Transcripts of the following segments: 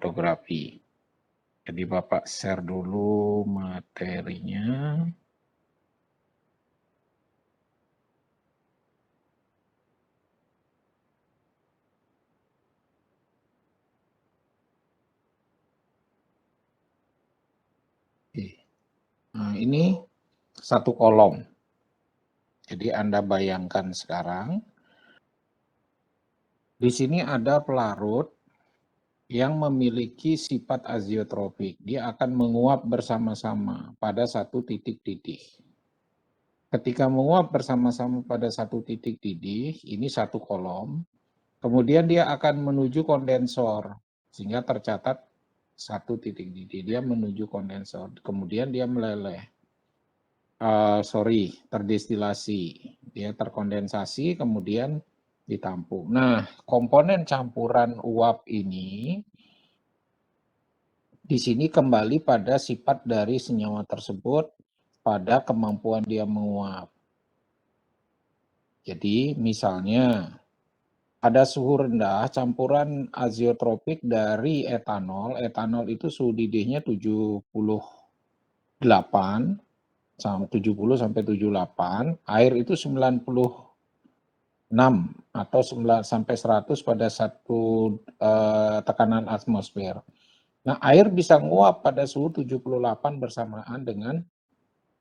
kromatografi. Jadi Bapak share dulu materinya. Nah, ini satu kolom. Jadi Anda bayangkan sekarang, di sini ada pelarut yang memiliki sifat azeotropik. Dia akan menguap bersama-sama pada satu titik didih. Ketika menguap bersama-sama pada satu titik didih, ini satu kolom, kemudian dia akan menuju kondensor, sehingga tercatat satu titik didih. Dia menuju kondensor, kemudian dia meleleh. Terdestilasi. Dia terkondensasi, kemudian ditampung. Nah, komponen campuran uap ini di sini kembali pada sifat dari senyawa tersebut pada kemampuan dia menguap. Jadi misalnya pada suhu rendah campuran azeotropik dari etanol, etanol itu suhu didihnya 78 70 sampai 78, air itu 96 atau 9 sampai 100 pada satu tekanan atmosfer. Nah, air bisa nguap pada suhu 78 bersamaan dengan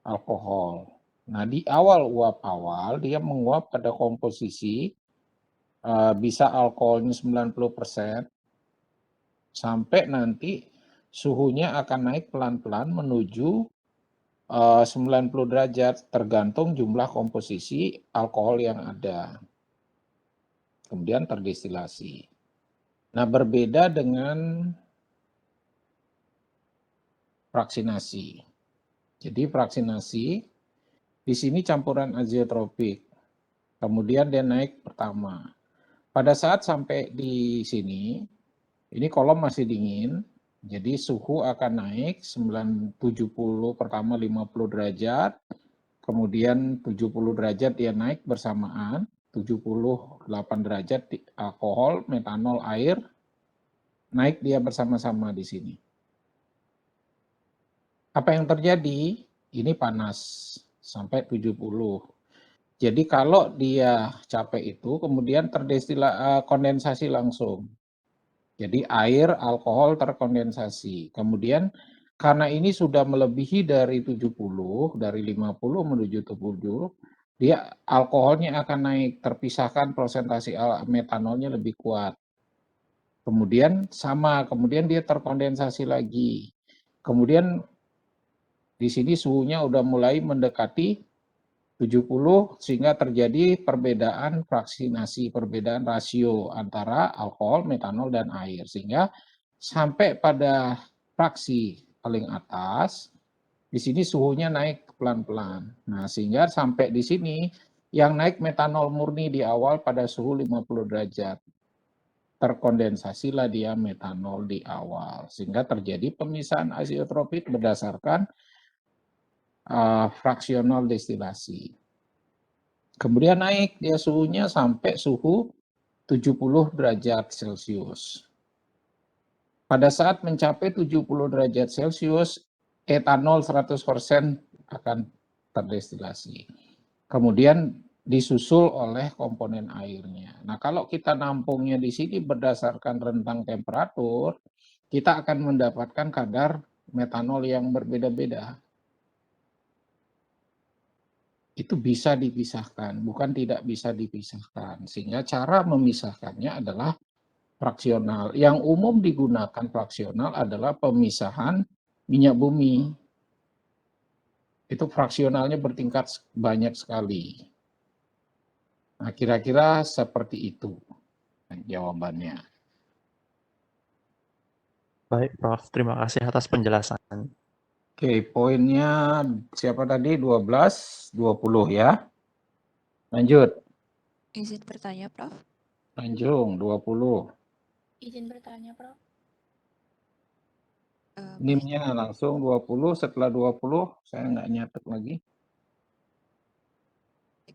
alkohol. Nah, di awal uap awal dia menguap pada komposisi bisa alkoholnya 90% sampai nanti suhunya akan naik pelan-pelan menuju 90 derajat tergantung jumlah komposisi alkohol yang ada. Kemudian terdestilasi. Nah, berbeda dengan fraksinasi. Jadi fraksinasi di sini campuran azeotropik. Kemudian dia naik pertama. Pada saat sampai di sini, ini kolom masih dingin, jadi suhu akan naik 70 pertama 50 derajat, kemudian 70 derajat dia naik bersamaan, 78 derajat alkohol, metanol, air, naik dia bersama-sama di sini. Apa yang terjadi? Ini panas sampai 70. Jadi kalau dia capek itu kemudian kondensasi langsung. Jadi air, alkohol terkondensasi. Kemudian karena ini sudah melebihi dari 70, dari 50 menuju 70, dia alkoholnya akan naik, terpisahkan persentase metanolnya lebih kuat. Kemudian sama, kemudian dia terkondensasi lagi. Kemudian di sini suhunya udah mulai mendekati 70 sehingga terjadi perbedaan fraksinasi, perbedaan rasio antara alkohol, metanol, dan air. Sehingga sampai pada fraksi paling atas, di sini suhunya naik pelan-pelan. Nah, sehingga sampai di sini yang naik metanol murni di awal pada suhu 50 derajat. Terkondensasilah dia metanol di awal. Sehingga terjadi pemisahan azeotropik berdasarkan fraksional destilasi. Kemudian naik dia suhunya sampai suhu 70 derajat Celcius. Pada saat mencapai 70 derajat Celcius, etanol 100% akan terdestilasi. Kemudian disusul oleh komponen airnya. Nah, kalau kita nampungnya di sini berdasarkan rentang temperatur, kita akan mendapatkan kadar metanol yang berbeda-beda. Itu bisa dipisahkan, bukan tidak bisa dipisahkan. Sehingga cara memisahkannya adalah fraksional. Yang umum digunakan fraksional adalah pemisahan minyak bumi. Itu fraksionalnya bertingkat banyak sekali. Nah, kira-kira seperti itu jawabannya. Baik, Prof. Terima kasih atas penjelasan. Oke, poinnya siapa tadi? 12, 20 ya. Lanjut. Izin bertanya, Prof. Lanjung, 20. Izin bertanya, Prof. NIM-nya langsung 20, setelah 20 saya nggak nyatet lagi.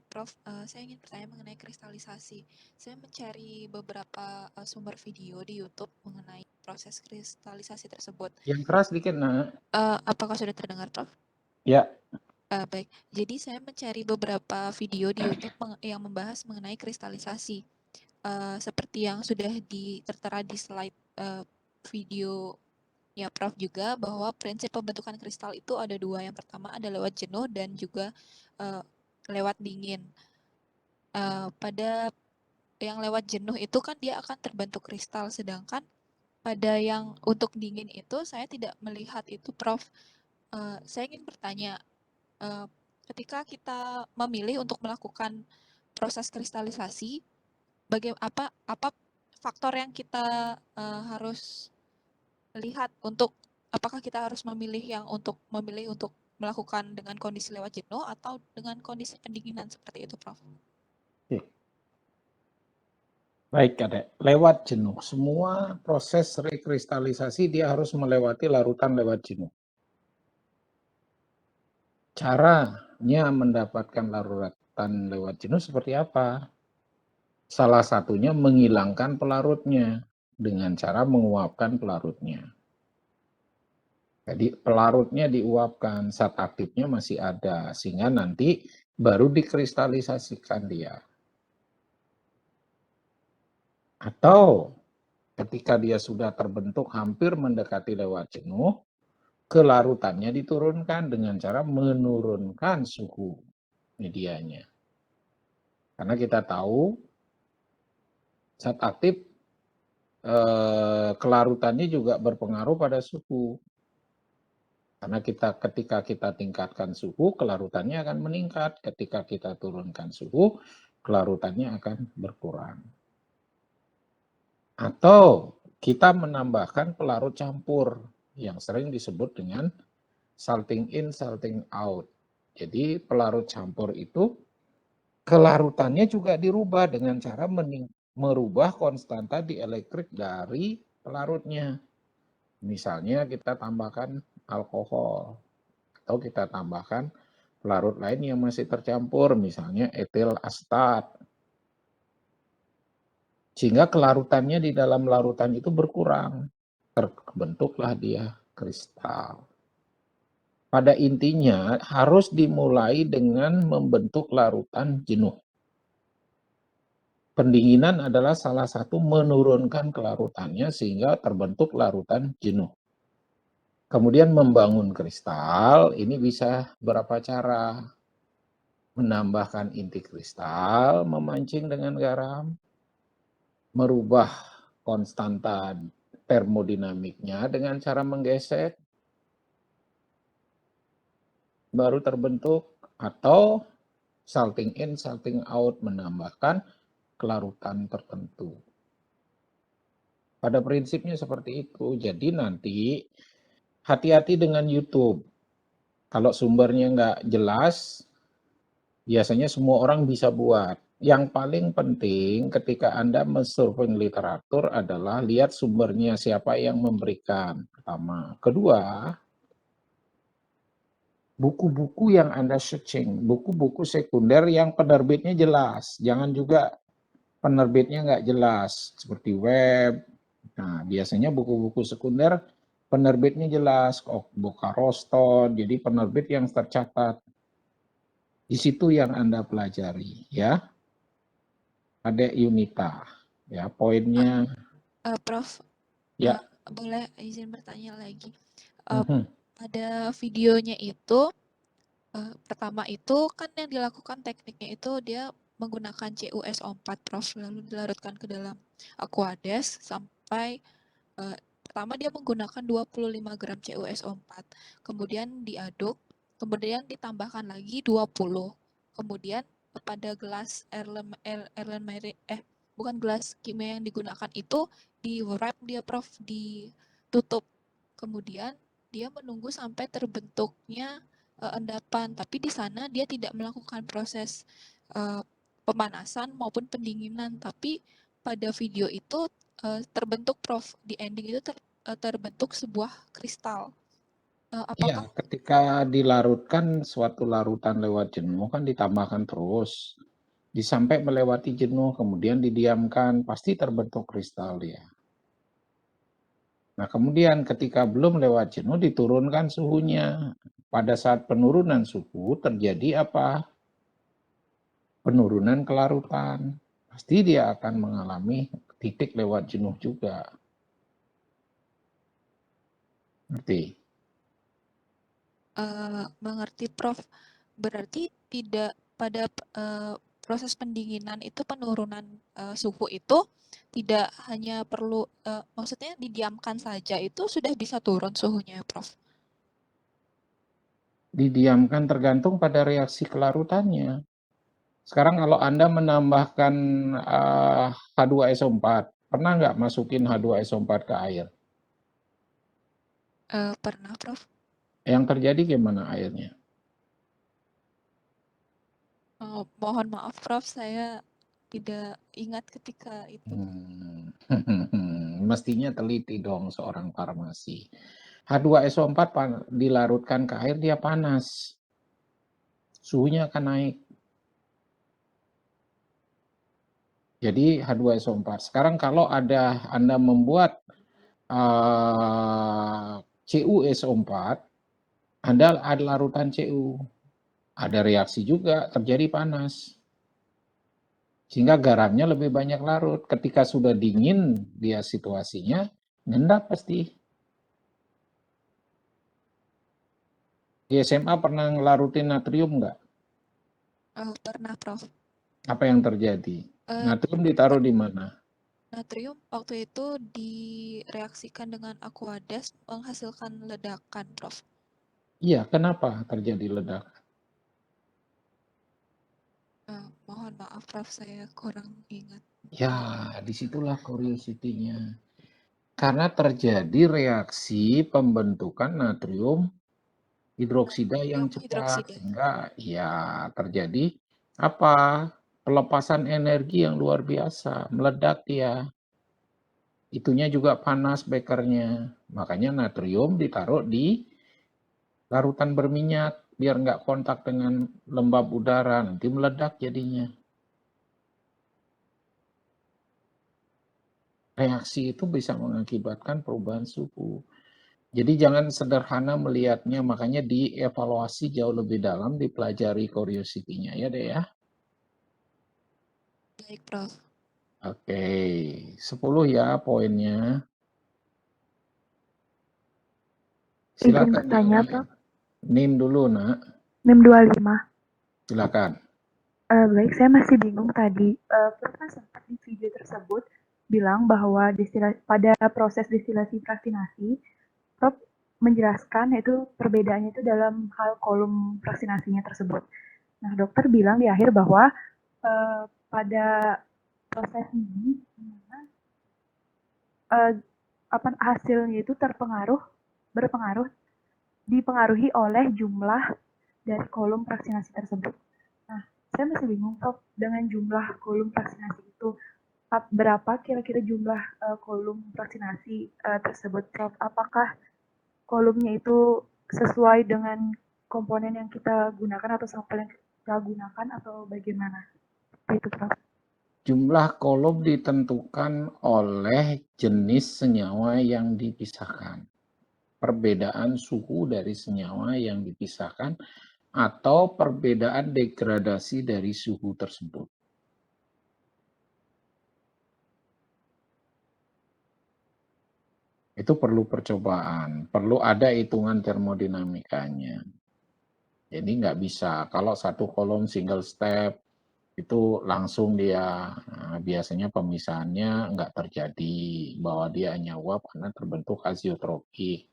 Prof, saya ingin bertanya mengenai kristalisasi. Saya mencari beberapa sumber video di YouTube mengenai proses kristalisasi tersebut. Yang keras dikit, Nak. Apakah sudah terdengar, Prof? Ya. Baik, jadi saya mencari beberapa video di YouTube yang membahas mengenai kristalisasi. Seperti yang sudah tertera di slide videonya Prof juga, bahwa prinsip pembentukan kristal itu ada dua. Yang pertama ada lewat jenuh dan juga lewat dingin. Pada yang lewat jenuh itu kan dia akan terbentuk kristal, sedangkan pada yang untuk dingin itu saya tidak melihat itu, Prof. Saya ingin bertanya, ketika kita memilih untuk melakukan proses kristalisasi, apa faktor yang kita harus lihat untuk apakah kita harus memilih untuk melakukan dengan kondisi lewat jenuh atau dengan kondisi pendinginan seperti itu, Prof? Oke. Baik, Adek. Lewat jenuh. Semua proses rekristalisasi dia harus melewati larutan lewat jenuh. Caranya mendapatkan larutan lewat jenuh seperti apa? Salah satunya menghilangkan pelarutnya dengan cara menguapkan pelarutnya. Jadi pelarutnya diuapkan, zat aktifnya masih ada, sehingga nanti baru dikristalisasikan dia. Atau ketika dia sudah terbentuk hampir mendekati lewat jenuh, kelarutannya diturunkan dengan cara menurunkan suhu medianya. Karena kita tahu zat aktif kelarutannya juga berpengaruh pada suhu. Karena ketika kita tingkatkan suhu, kelarutannya akan meningkat. Ketika kita turunkan suhu, kelarutannya akan berkurang. Atau kita menambahkan pelarut campur yang sering disebut dengan salting in, salting out. Jadi pelarut campur itu kelarutannya juga dirubah dengan cara merubah konstanta dielektrik dari pelarutnya. Misalnya kita tambahkan alkohol atau kita tambahkan pelarut lain yang masih tercampur, misalnya etil astat. Sehingga kelarutannya di dalam larutan itu berkurang. Terbentuklah dia kristal. Pada intinya harus dimulai dengan membentuk larutan jenuh. Pendinginan adalah salah satu menurunkan kelarutannya sehingga terbentuk larutan jenuh. Kemudian membangun kristal, ini bisa berapa cara. Menambahkan inti kristal, memancing dengan garam, merubah konstanta termodinamiknya dengan cara menggesek, baru terbentuk, atau salting in, salting out, menambahkan kelarutan tertentu. Pada prinsipnya seperti itu. Jadi nanti hati-hati dengan YouTube. Kalau sumbernya nggak jelas, biasanya semua orang bisa buat. Yang paling penting ketika Anda men-surfing literatur adalah lihat sumbernya siapa yang memberikan. Pertama. Kedua, buku-buku yang Anda searching, buku-buku sekunder yang penerbitnya jelas. Jangan juga penerbitnya nggak jelas, seperti web. Nah, biasanya buku-buku sekunder penerbitnya jelas, Boca Roston, jadi penerbit yang tercatat. Di situ yang Anda pelajari, ya. Ada Yunita, ya, poinnya. Prof, Ya. boleh izin bertanya lagi? Mhm. Pada videonya itu, pertama itu kan yang dilakukan tekniknya itu dia menggunakan CuSO4, Prof, lalu dilarutkan ke dalam aqueous sampai pertama dia menggunakan 25 gram CuSO4, kemudian diaduk, kemudian ditambahkan lagi 20, kemudian pada gelas bukan gelas kimia yang digunakan itu di wrap dia, Prof, ditutup, kemudian dia menunggu sampai terbentuknya endapan, tapi di sana dia tidak melakukan proses pemanasan maupun pendinginan, tapi pada video itu terbentuk, Prof, di ending itu terbentuk sebuah kristal. Iya, Apakah ketika dilarutkan suatu larutan lewat jenuh kan ditambahkan terus. Sampai melewati jenuh, kemudian didiamkan, pasti terbentuk kristal dia. Nah, kemudian ketika belum lewat jenuh diturunkan suhunya. Pada saat penurunan suhu terjadi apa? Penurunan kelarutan. Pasti dia akan mengalami titik lewat jenuh juga. Ngerti? Mengerti, Prof. Berarti tidak pada proses pendinginan itu penurunan suhu itu tidak hanya perlu maksudnya didiamkan saja itu sudah bisa turun suhunya, Prof. Didiamkan tergantung pada reaksi kelarutannya. Sekarang kalau Anda menambahkan H2SO4, pernah nggak masukin H2SO4 ke air? Pernah, Prof. Yang terjadi gimana airnya? Mohon maaf, Prof. Saya tidak ingat ketika itu. Mestinya teliti dong seorang farmasi. H2SO4 dilarutkan ke air, dia panas. Suhunya akan naik. Jadi H2SO4. Sekarang kalau Anda membuat CuSO4, Anda ada larutan Cu. Ada reaksi juga, terjadi panas. Sehingga garamnya lebih banyak larut. Ketika sudah dingin dia situasinya, ngendap pasti. Di SMA pernah ngelarutin natrium nggak? Pernah, Prof. Apa yang terjadi? Natrium ditaruh di mana? Natrium waktu itu direaksikan dengan Aquades menghasilkan ledakan, Prof. Iya, kenapa terjadi ledakan? Mohon maaf, Prof. Saya kurang ingat. Ya, disitulah curiosity-nya. Karena terjadi reaksi pembentukan natrium hidroksida yang Natrium cepat, hidroksida. sehingga ya terjadi apa? Pelepasan energi yang luar biasa, meledak dia. Itunya juga panas bekernya. Makanya natrium ditaruh di larutan berminyak biar nggak kontak dengan lembab udara, nanti meledak jadinya. Reaksi itu bisa mengakibatkan perubahan suhu. Jadi jangan sederhana melihatnya, makanya dievaluasi jauh lebih dalam, dipelajari curiosity-nya ya deh ya. Baik, Prof. Oke, 10 ya poinnya. Izin Silakan yang bertanya, lain. Prof. NIM dulu nak, NIM 25. silakan. Baik, saya masih bingung tadi. Prof kan sempat di video tersebut bilang bahwa pada proses destilasi frакsinasi, Prof menjelaskan itu perbedaannya itu dalam hal kolom fraksinasinya tersebut. Nah, dokter bilang di akhir bahwa pada proses ini hasilnya itu dipengaruhi oleh jumlah dari kolom fraksinasi tersebut. Nah, saya masih bingung, Prof, dengan jumlah kolom fraksinasi itu berapa kira-kira jumlah kolom fraksinasi tersebut, Prof? Apakah kolomnya itu sesuai dengan komponen yang kita gunakan atau sampel yang kita gunakan atau bagaimana? Itu, Prof. Jumlah kolom ditentukan oleh jenis senyawa yang dipisahkan. Perbedaan suhu dari senyawa yang dipisahkan atau perbedaan degradasi dari suhu tersebut. Itu perlu percobaan, perlu ada hitungan termodinamikanya. Jadi nggak bisa, kalau satu kolom single step, itu langsung dia, biasanya pemisahannya nggak terjadi, bahwa dia hanya uap karena terbentuk azeotropik.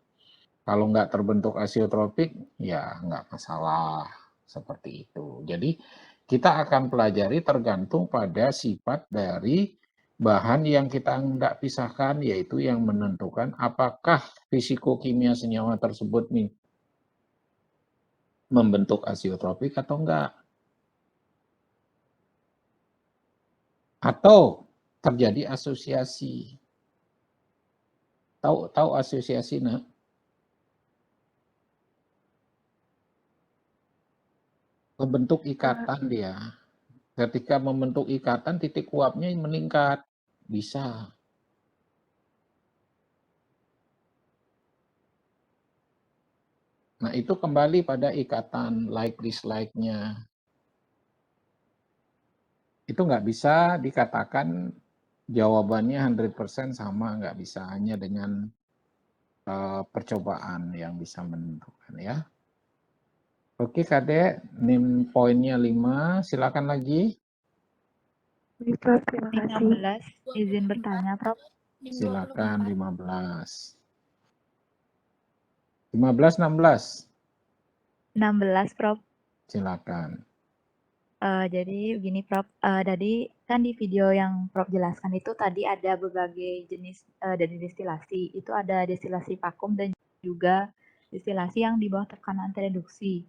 Kalau nggak terbentuk azeotropik, ya nggak masalah, seperti itu. Jadi kita akan pelajari tergantung pada sifat dari bahan yang kita nggak pisahkan, yaitu yang menentukan apakah fisikokimia senyawa tersebut nih membentuk azeotropik atau enggak. Atau terjadi asosiasi. Tahu asosiasi, nak? Membentuk ikatan dia. Ketika membentuk ikatan, titik uapnya meningkat. Bisa. Nah, itu kembali pada ikatan like dislike-nya. Itu nggak bisa dikatakan jawabannya 100% sama, nggak bisa. Hanya dengan percobaan yang bisa menentukan ya. Oke, Kadek, NIM poinnya 5, silakan lagi. Baik, Prof. Terima kasih. 24, NIM 16, izin bertanya, Prof. NIM Silakan 24. 15. 15, 16. 16, Prof. Silakan. Jadi begini, Prof. Tadi kan di video yang Prof jelaskan itu tadi ada berbagai jenis dari destilasi. Itu ada destilasi vakum dan juga destilasi yang di bawah tekanan tereduksi.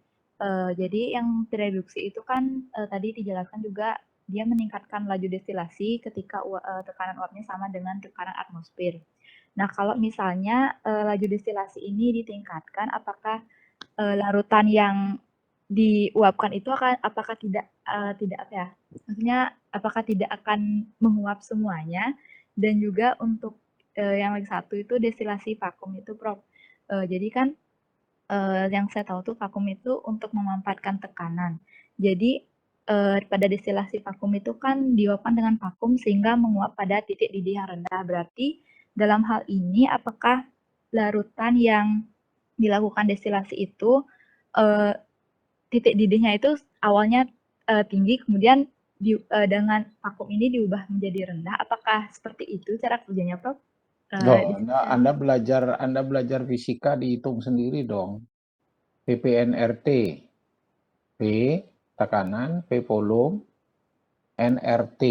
Jadi yang tereduksi itu kan tadi dijelaskan juga dia meningkatkan laju destilasi ketika tekanan uapnya sama dengan tekanan atmosfer. Nah, kalau misalnya laju destilasi ini ditingkatkan, apakah larutan yang diuapkan itu apakah tidak apa ya? Maksudnya apakah tidak akan menguap semuanya? Dan juga untuk yang lagi satu itu destilasi vakum itu, Prof. Jadi kan yang saya tahu tuh vakum itu untuk memanfaatkan tekanan. Jadi pada destilasi vakum itu kan diuapkan dengan vakum sehingga menguap pada titik didih yang rendah. Berarti dalam hal ini apakah larutan yang dilakukan destilasi itu titik didihnya itu awalnya tinggi, kemudian dengan vakum ini diubah menjadi rendah. Apakah seperti itu cara kerjanya, Prof? Anda belajar fisika, dihitung sendiri dong. PPNRT, P tekanan, P volume, NRT.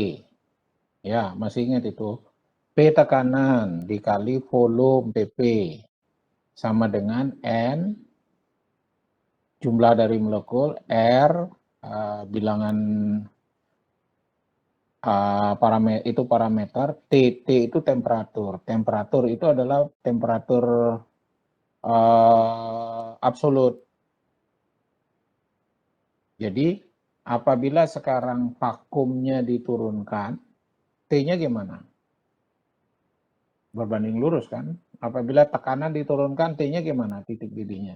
Ya, masih ingat itu. P tekanan dikali volume PP sama dengan N jumlah dari molekul, R bilangan parameter, T itu temperatur. Temperatur itu adalah temperatur absolut. Jadi apabila sekarang vakumnya diturunkan, T-nya gimana? Berbanding lurus kan? Apabila tekanan diturunkan, T-nya gimana? Titik didihnya.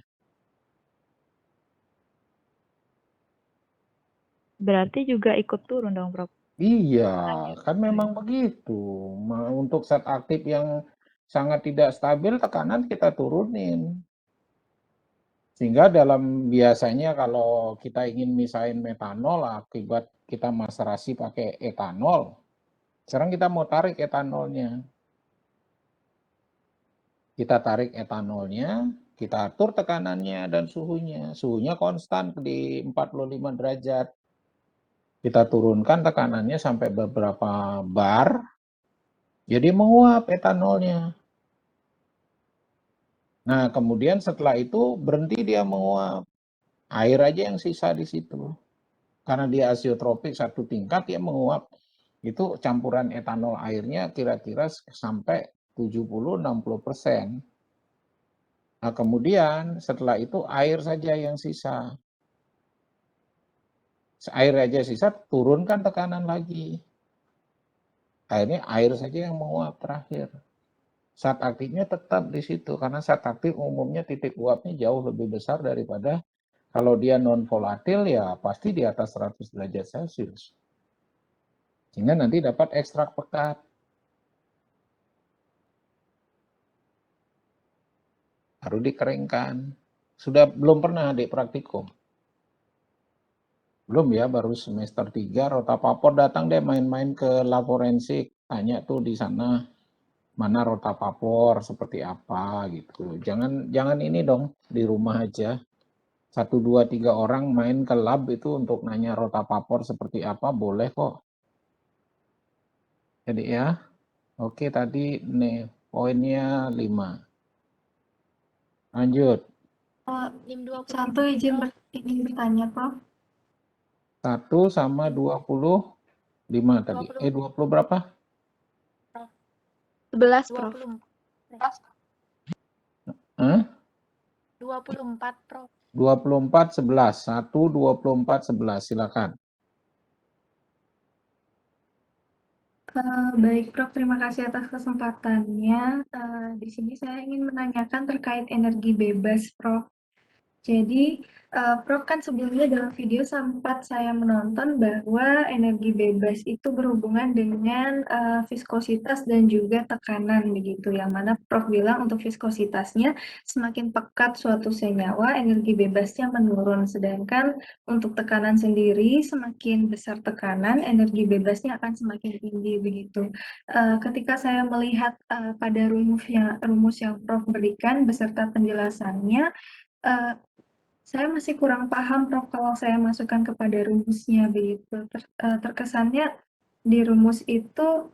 Berarti juga ikut turun dong, Prof? Iya, kan memang begitu. Untuk zat aktif yang sangat tidak stabil, tekanan kita turunin. Sehingga biasanya kalau kita ingin misahin metanol akibat kita maserasi pakai etanol, sekarang kita mau tarik etanolnya. Kita tarik etanolnya, kita atur tekanannya dan suhunya. Suhunya konstan di 45 derajat. Kita turunkan tekanannya sampai beberapa bar, jadi menguap etanolnya. Nah, kemudian setelah itu berhenti dia menguap. Air aja yang sisa di situ. Karena dia asiotropik satu tingkat, dia menguap. Itu campuran etanol airnya kira-kira sampai 70-60%. Nah, kemudian setelah itu air saja yang sisa. Air aja sisa, turunkan tekanan lagi. Akhirnya air saja yang menguap terakhir. Zat aktifnya tetap di situ, karena zat aktif umumnya titik uapnya jauh lebih besar daripada kalau dia non volatil ya pasti di atas 100 derajat Celcius. Sehingga nanti dapat ekstrak pekat. Baru dikeringkan. Sudah belum pernah adik praktikum? Belum ya, baru semester 3 rotapapor datang deh main-main ke lab forensik. Tanya tuh di sana mana rotapapor seperti apa gitu. Jangan ini dong di rumah aja. 1, 2, 3 orang main ke lab itu untuk nanya rotapapor seperti apa, boleh kok. Jadi ya, oke tadi nih poinnya 5. Lanjut. NIM 21 izin bertanya, Prof. 1 sama 25 tadi. 20 berapa? 11, Prof. 24, Prof. 24, 11. 1, 24, 11. Silakan. Baik, Prof. Terima kasih atas kesempatannya. Di sini saya ingin menanyakan terkait energi bebas, Prof. Jadi, Prof kan sebelumnya dalam video sempat saya menonton bahwa energi bebas itu berhubungan dengan viskositas dan juga tekanan begitu. Yang mana Prof bilang untuk viskositasnya semakin pekat suatu senyawa, energi bebasnya menurun. Sedangkan untuk tekanan sendiri, semakin besar tekanan, energi bebasnya akan semakin tinggi begitu. Ketika saya melihat pada rumus yang Prof berikan beserta penjelasannya, saya masih kurang paham Prof kalau saya masukkan kepada rumusnya begitu. Terkesannya di rumus itu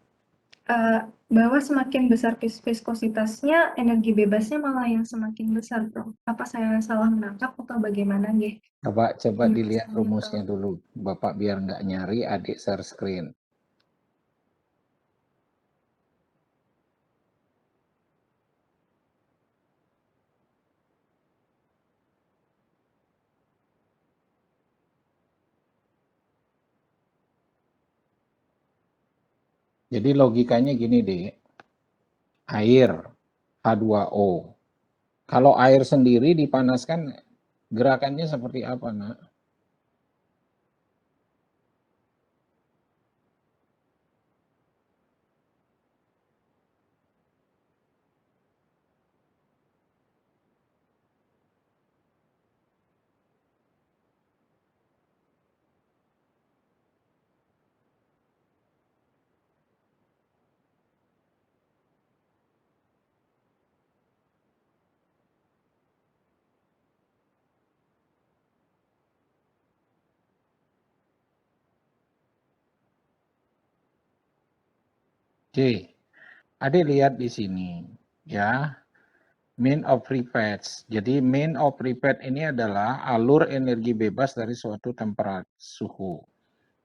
bahwa semakin besar viskositasnya, energi bebasnya malah yang semakin besar Prof. Apa saya salah menangkap atau bagaimana nggih? Coba Iya, dilihat Prof. rumusnya dulu. Bapak biar nggak nyari, adik share screen. Jadi logikanya gini deh, air H2O. Kalau air sendiri dipanaskan, gerakannya seperti apa, Nak? Oke, adik lihat di sini, ya. Mean of free paths. Jadi mean of free path ini adalah alur energi bebas dari suatu temperatur suhu.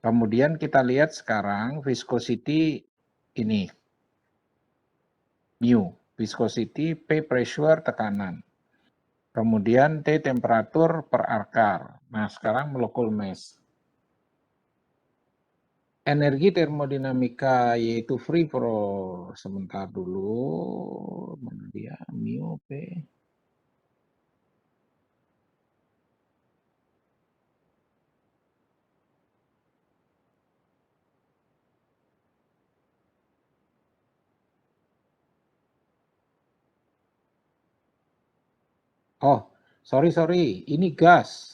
Kemudian kita lihat sekarang viscosity ini. Mu, viscosity, P pressure, tekanan. Kemudian T temperatur per akar. Nah, sekarang molekul mass. Energi termodinamika yaitu free for sebentar dulu. Mana dia? Mu, P. Oh, sorry. Ini gas.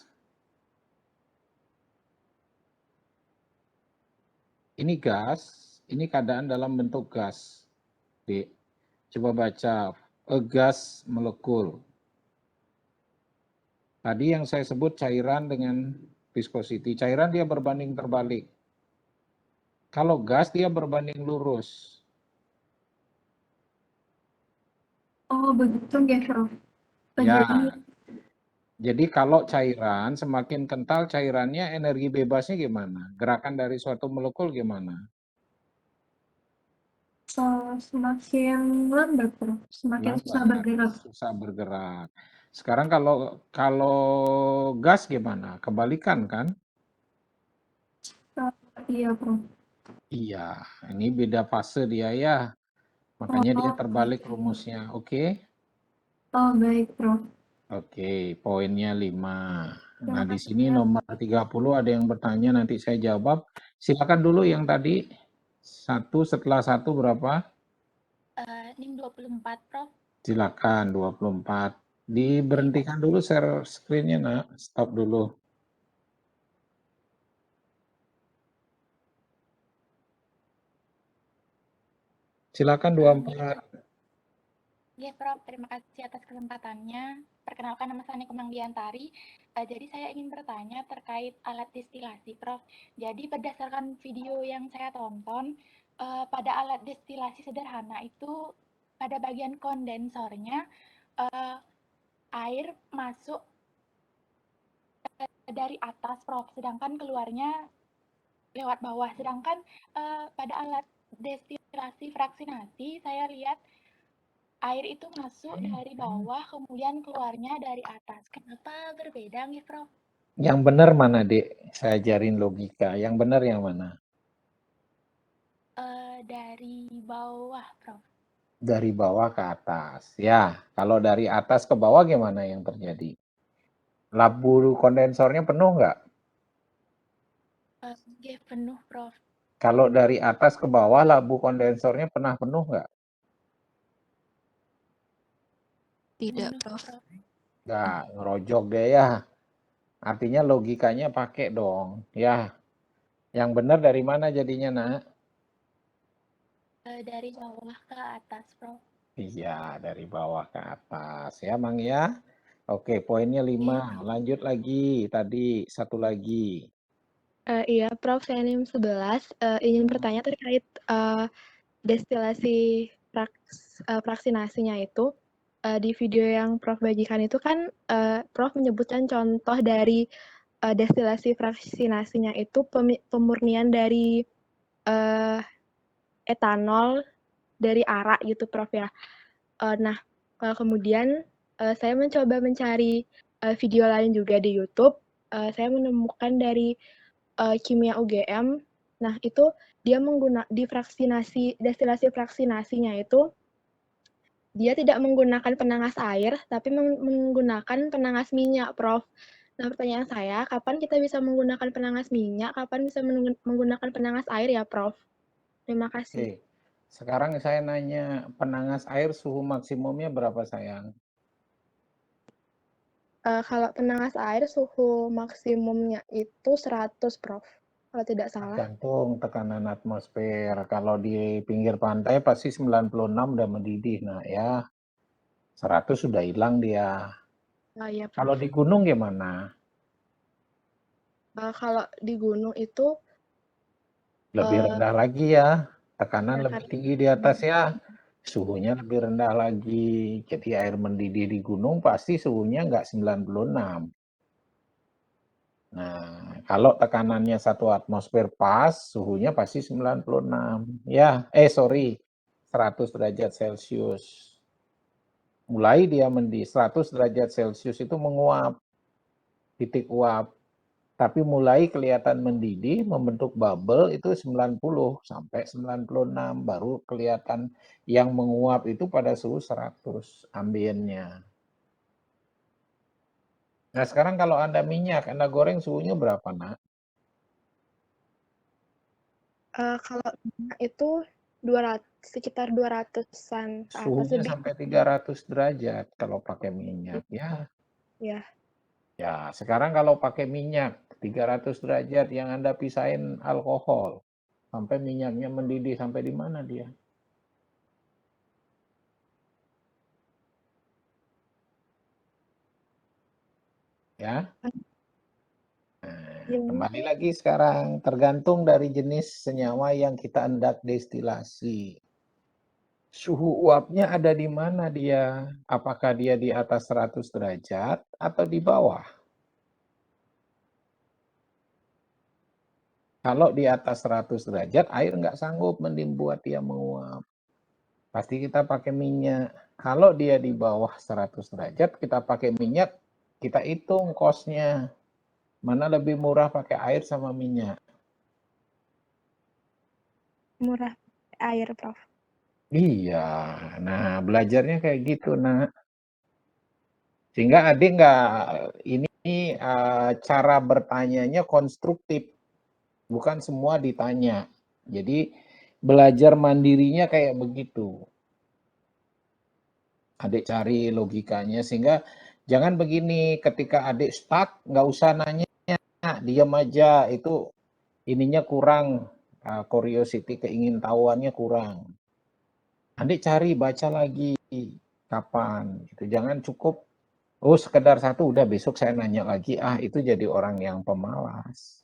Ini gas, ini keadaan dalam bentuk gas. D. Coba baca, gas molekul. Tadi yang saya sebut cairan dengan viscosity. Cairan dia berbanding terbalik. Kalau gas dia berbanding lurus. Oh, begitu nggih Prof. Ya. Jadi Jadi kalau cairan semakin kental cairannya, energi bebasnya gimana? Gerakan dari suatu molekul gimana? semakin lambat Prof. Semakin susah Lambat, bergerak. susah bergerak. Sekarang kalau gas gimana? Kebalikan kan? Iya Prof. Iya, ini beda fase dia ya. Makanya dia Oh, terbalik baik. rumusnya. Oke? Oh, baik Prof. Oke, poinnya 5. Terima Nah, di kasih sini ya. nomor 30 ada yang bertanya, nanti saya jawab. Silakan dulu yang tadi. Setelah satu berapa? NIM 24, Prof. Silakan, 24. Diberhentikan dulu share screen-nya, Nak. Stop dulu. Silakan 24. Ya, Prof. Terima kasih atas kesempatannya. Perkenalkan, nama saya Kemang Diantari. Jadi saya ingin bertanya terkait alat destilasi, Prof. Jadi berdasarkan video yang saya tonton, pada alat destilasi sederhana itu pada bagian kondensornya air masuk dari atas, Prof. Sedangkan keluarnya lewat bawah. Sedangkan pada alat destilasi fraksinasi saya lihat air itu masuk dari bawah, kemudian keluarnya dari atas. Kenapa berbeda nih, Prof? Yang benar mana, Dek? Saya ajarin logika. Yang benar yang mana? Dari bawah, Prof. Dari bawah ke atas. Ya, kalau dari atas ke bawah gimana yang terjadi? Labu kondensornya penuh nggak? Nggih, penuh, Prof. Kalau dari atas ke bawah labu kondensornya pernah penuh nggak? Tidak, Penuh, Prof. Prof. Nggak, ngerojok deh ya. Artinya logikanya pakai dong. Ya, yang benar dari mana jadinya, Nak? Dari bawah ke atas, Prof. Iya, dari bawah ke atas. Ya, Mang ya. Oke, poinnya 5. Lanjut lagi. Tadi satu lagi. Iya, Prof. Saya NIM 11 ingin bertanya terkait destilasi fraksinasinya itu. Di video yang Prof bagikan itu kan Prof menyebutkan contoh dari destilasi fraksinasinya itu pemurnian dari etanol dari arak gitu, Prof ya. Nah, kemudian saya mencoba mencari video lain juga di YouTube. Saya menemukan dari Kimia UGM. Nah, itu dia destilasi fraksinasinya itu dia tidak menggunakan penangas air, tapi menggunakan penangas minyak, Prof. Nah, pertanyaan saya, kapan kita bisa menggunakan penangas minyak, kapan bisa menggunakan penangas air ya, Prof? Terima kasih. Oke. Sekarang saya nanya, penangas air suhu maksimumnya berapa, sayang? Kalau penangas air suhu maksimumnya itu 100, Prof. Kalau tidak salah. Tergantung tekanan atmosfer. Kalau di pinggir pantai pasti 96 udah mendidih. Nah ya, 100 sudah hilang dia. Iya, Prof. Kalau di gunung gimana? Kalau di gunung itu Lebih rendah lagi ya. Tekanan ya, lebih tinggi di atas ya. Suhunya lebih rendah lagi. Jadi air mendidih di gunung pasti suhunya nggak 96. Nah, kalau tekanannya 1 atmosfer pas, suhunya pasti 96. Ya, 100 derajat Celcius. Mulai dia mendidih 100 derajat Celcius itu menguap, titik uap. Tapi mulai kelihatan mendidih, membentuk bubble itu 90 sampai 96. Baru kelihatan yang menguap itu pada suhu 100 ambiennya. Nah sekarang kalau Anda minyak, Anda goreng suhunya berapa, Nak? Kalau minyak itu sekitar 200-an ke atas Suhunya lebih. sampai 300 derajat kalau pakai minyak ya. Ya. Ya, sekarang kalau pakai minyak 300 derajat yang Anda pisahin alkohol sampai minyaknya mendidih sampai di mana dia? Ya. Nah, kembali lagi sekarang tergantung dari jenis senyawa yang kita hendak destilasi. Suhu uapnya ada di mana dia? Apakah dia di atas 100 derajat atau di bawah? Kalau di atas 100 derajat, air nggak sanggup membuat dia menguap. Pasti kita pakai minyak. Kalau dia di bawah 100 derajat, kita pakai minyak, kita hitung cost-nya. Mana lebih murah pakai air sama minyak? Murah air, Prof. Iya, nah belajarnya kayak gitu, Nak. Sehingga adik ini cara bertanyanya konstruktif, bukan semua ditanya. Jadi belajar mandirinya kayak begitu. Adik cari logikanya sehingga jangan begini ketika adik stuck nggak usah nanya, diam aja, itu ininya kurang, curiosity keingintahuannya kurang. Adik cari baca lagi kapan gitu. Jangan cukup sekedar satu udah besok saya nanya lagi, itu jadi orang yang pemalas.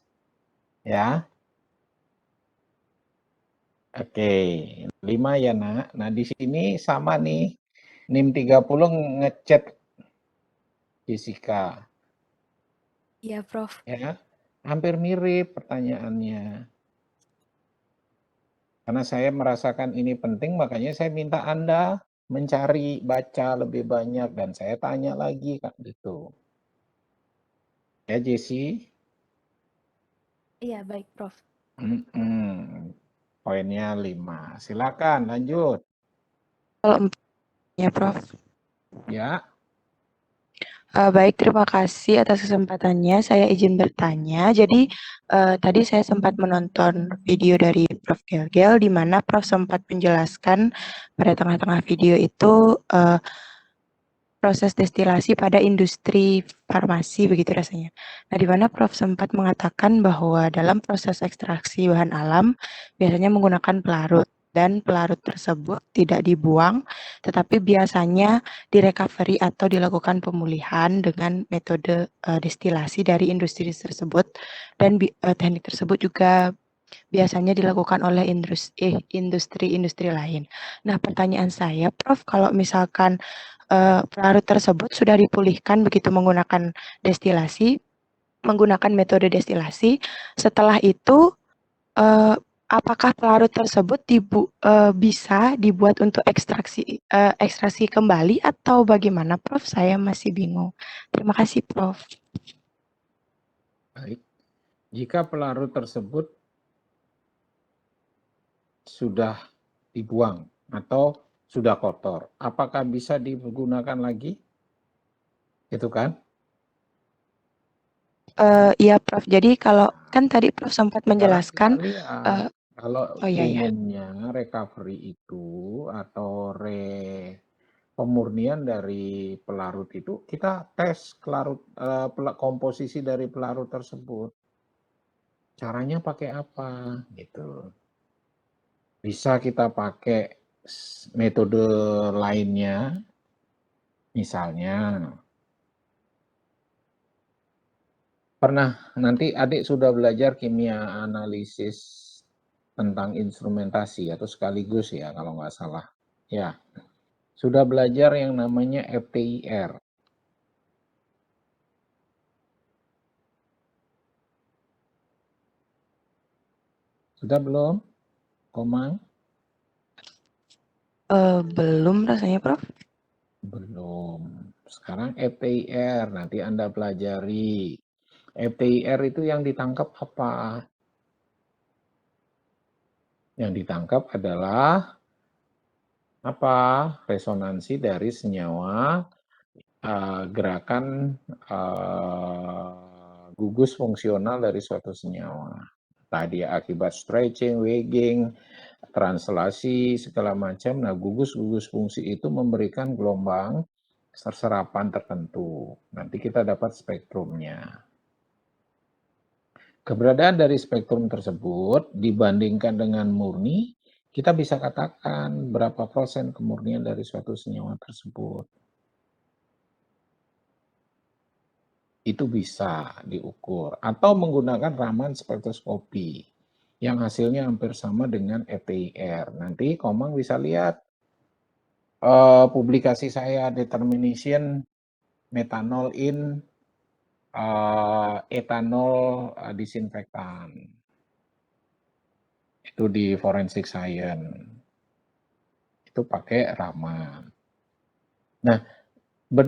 Ya. Oke, 5 ya, Nak. Nah, di sini sama nih. NIM 30 ngechat Jessica. Iya, Prof. Ya. Hampir mirip pertanyaannya. Karena saya merasakan ini penting, makanya saya minta Anda mencari, baca lebih banyak, dan saya tanya lagi, Kak, gitu. Ya, Jessie? Iya, baik, Prof. Poinnya 5. Silakan, lanjut. Kalau ya, Prof. Ya. Baik, terima kasih atas kesempatannya. Saya izin bertanya. Jadi, tadi saya sempat menonton video dari Prof. Gelgel, di mana Prof. sempat menjelaskan pada tengah-tengah video itu proses destilasi pada industri farmasi, begitu rasanya. Nah, di mana Prof. sempat mengatakan bahwa dalam proses ekstraksi bahan alam biasanya menggunakan pelarut dan pelarut tersebut tidak dibuang, tetapi biasanya direcovery atau dilakukan pemulihan dengan metode destilasi dari industri tersebut dan teknik tersebut juga biasanya dilakukan oleh industri-industri lain. Nah, pertanyaan saya, Prof, kalau misalkan pelarut tersebut sudah dipulihkan begitu menggunakan metode destilasi, setelah itu apakah pelarut tersebut bisa dibuat untuk ekstraksi kembali atau bagaimana, Prof? Saya masih bingung. Terima kasih, Prof. Baik. Jika pelarut tersebut sudah dibuang atau sudah kotor, apakah bisa digunakan lagi? Itu kan? Iya, Prof. Jadi kalau kan tadi Prof sempat Sekarang menjelaskan, kita lihat, kalau oh iya ya. umumnya recovery itu atau pemurnian dari pelarut itu kita tes komposisi dari pelarut tersebut. Caranya pakai apa gitu. Bisa kita pakai metode lainnya, misalnya nanti adik sudah belajar kimia analisis tentang instrumentasi atau sekaligus ya kalau nggak salah. Ya, sudah belajar yang namanya FTIR. Sudah belum, Komang? Belum rasanya, Prof. Belum. Sekarang FTIR, nanti Anda pelajari. FTIR itu yang ditangkap apa? Yang ditangkap adalah apa? Resonansi dari senyawa gerakan gugus fungsional dari suatu senyawa. Tadi akibat stretching, weighing, translasi, segala macam. Nah, gugus-gugus fungsi itu memberikan gelombang serapan tertentu. Nanti kita dapat spektrumnya. Keberadaan dari spektrum tersebut dibandingkan dengan murni, kita bisa katakan berapa persen kemurnian dari suatu senyawa tersebut. Itu bisa diukur. Atau menggunakan raman spektroskopi yang hasilnya hampir sama dengan FTIR. Nanti Komang bisa lihat publikasi saya Determination Methanol in Ethanol Disinfektan. Itu di Forensic Science. Itu pakai raman. Nah,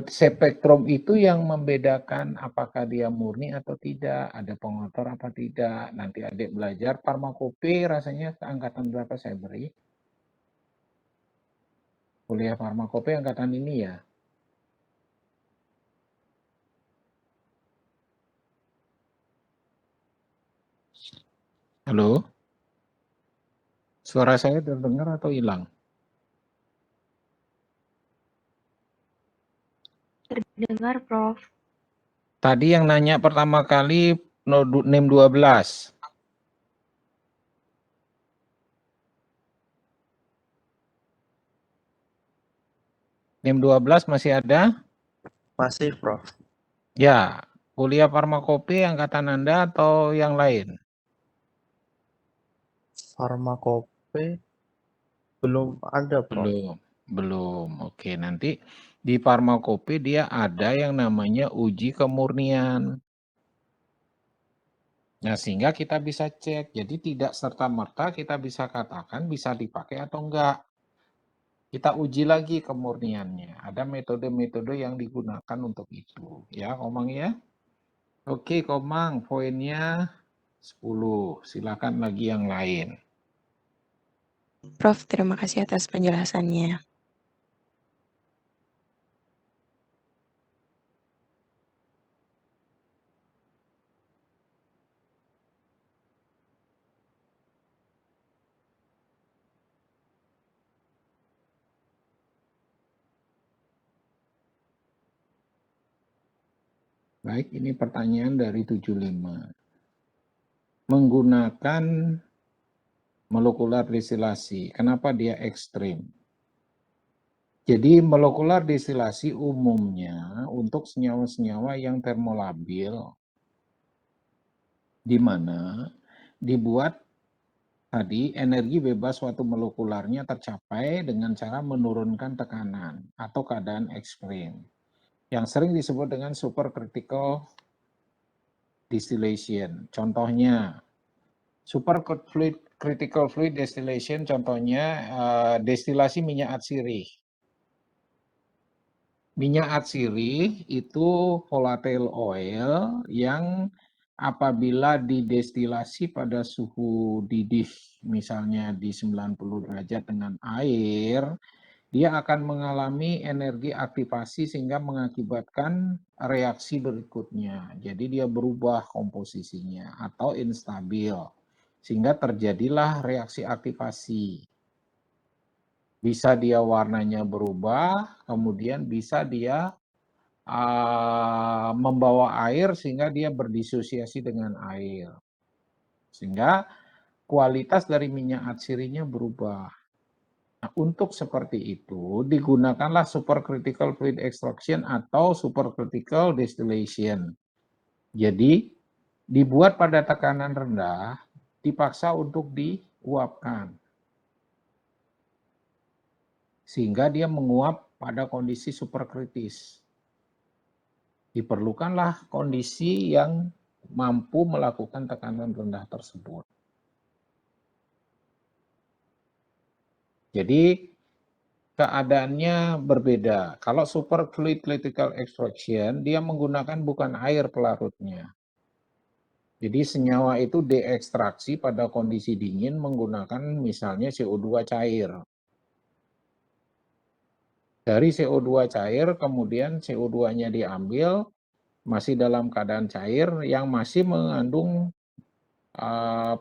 spektrum itu yang membedakan apakah dia murni atau tidak, ada pengotor apa tidak. Nanti adik belajar farmakope rasanya angkatan berapa saya beri? Kuliah farmakope angkatan ini ya. Halo? Suara saya terdengar atau hilang? Terdengar, Prof. Tadi yang nanya pertama kali NIM 12. NIM 12 masih ada? Masih, Prof. Ya, kuliah farmakope angkatan Anda atau yang lain? Farmakope belum ada, Prof. Belum. Oke, nanti di farmakope dia ada yang namanya uji kemurnian. Nah, sehingga kita bisa cek. Jadi tidak serta-merta kita bisa katakan bisa dipakai atau enggak. Kita uji lagi kemurniannya. Ada metode-metode yang digunakan untuk itu. Ya, Komang ya. Oke, Komang, poinnya 10. Silakan lagi yang lain. Prof, terima kasih atas penjelasannya. Baik, ini pertanyaan dari 75. Menggunakan molekular distilasi, kenapa dia ekstrim? Jadi molekular distilasi umumnya untuk senyawa-senyawa yang termolabil, di mana dibuat tadi energi bebas suatu molekularnya tercapai dengan cara menurunkan tekanan atau keadaan ekstrim, yang sering disebut dengan supercritical distillation. Contohnya, supercritical fluid distillation, contohnya destilasi minyak atsiri. Minyak atsiri itu volatile oil yang apabila didestilasi pada suhu didih, misalnya di 90 derajat dengan air, dia akan mengalami energi aktivasi sehingga mengakibatkan reaksi berikutnya. Jadi dia berubah komposisinya atau instabil, sehingga terjadilah reaksi aktivasi. Bisa dia warnanya berubah, kemudian bisa dia membawa air sehingga dia berdisosiasi dengan air. Sehingga kualitas dari minyak atsirinya berubah. Nah, untuk seperti itu digunakanlah supercritical fluid extraction atau supercritical distillation. Jadi dibuat pada tekanan rendah, dipaksa untuk diuapkan. Sehingga dia menguap pada kondisi superkritis. Diperlukanlah kondisi yang mampu melakukan tekanan rendah tersebut. Jadi keadaannya berbeda. Kalau superfluid critical extraction, dia menggunakan bukan air pelarutnya. Jadi senyawa itu diekstraksi pada kondisi dingin menggunakan misalnya CO2 cair. Dari CO2 cair, kemudian CO2-nya diambil, masih dalam keadaan cair yang masih mengandung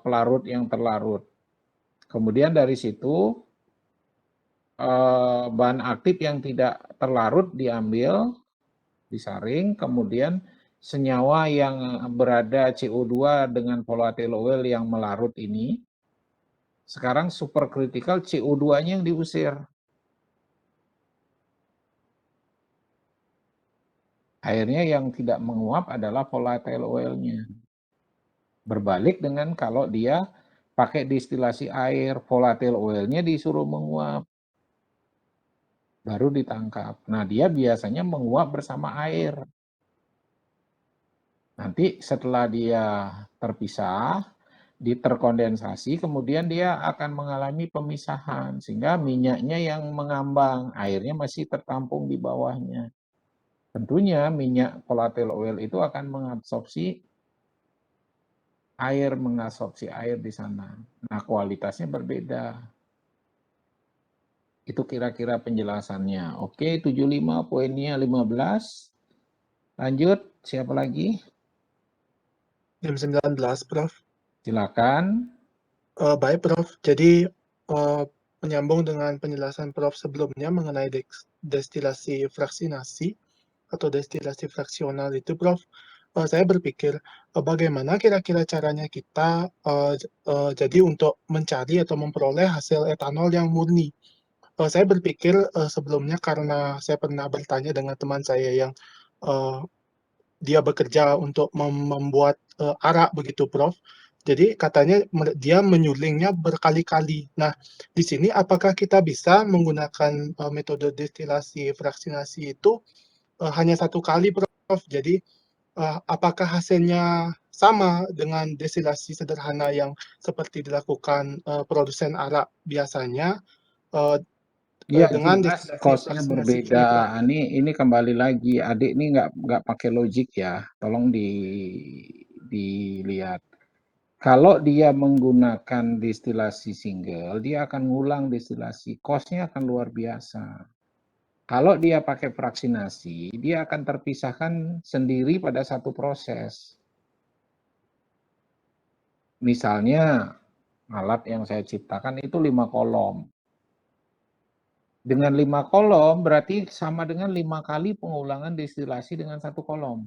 pelarut yang terlarut. Kemudian dari situ bahan aktif yang tidak terlarut diambil, disaring, kemudian senyawa yang berada CO2 dengan volatile oil yang melarut ini, sekarang supercritical CO2-nya yang diusir. Airnya yang tidak menguap adalah volatile oil-nya. Berbalik dengan kalau dia pakai distilasi air, volatile oil-nya disuruh menguap. Baru ditangkap. Nah, dia biasanya menguap bersama air. Nanti setelah dia terpisah, terkondensasi, kemudian dia akan mengalami pemisahan. Sehingga minyaknya yang mengambang, airnya masih tertampung di bawahnya. Tentunya minyak volatile oil itu akan mengabsorpsi air di sana. Nah, kualitasnya berbeda. Itu kira-kira penjelasannya. Oke, 75 poinnya 15. Lanjut, siapa lagi? Jam 19, Prof. Silakan. Baik, Prof. Jadi menyambung dengan penjelasan Prof sebelumnya mengenai destilasi fraksinasi atau destilasi fraksional itu, Prof. Saya berpikir bagaimana kira-kira caranya kita jadi untuk mencari atau memperoleh hasil etanol yang murni. Saya berpikir sebelumnya karena saya pernah bertanya dengan teman saya yang dia bekerja untuk membuat arak begitu, Prof. Jadi katanya dia menyulingnya berkali-kali. Nah, di sini apakah kita bisa menggunakan metode destilasi fraksinasi itu hanya satu kali, Prof? Jadi apakah hasilnya sama dengan destilasi sederhana yang seperti dilakukan produsen arak biasanya Ya, dengan jelas destilasi cost-nya fraksinasi ini, berbeda. Prof? Ini kembali lagi, adik ini nggak pakai logik ya. Tolong dilihat. Kalau dia menggunakan destilasi single, dia akan ngulang destilasi. Cost-nya akan luar biasa. Kalau dia pakai fraksinasi, dia akan terpisahkan sendiri pada satu proses. Misalnya, alat yang saya ciptakan itu 5 kolom. Dengan 5 kolom berarti sama dengan 5 kali pengulangan destilasi dengan 1 kolom.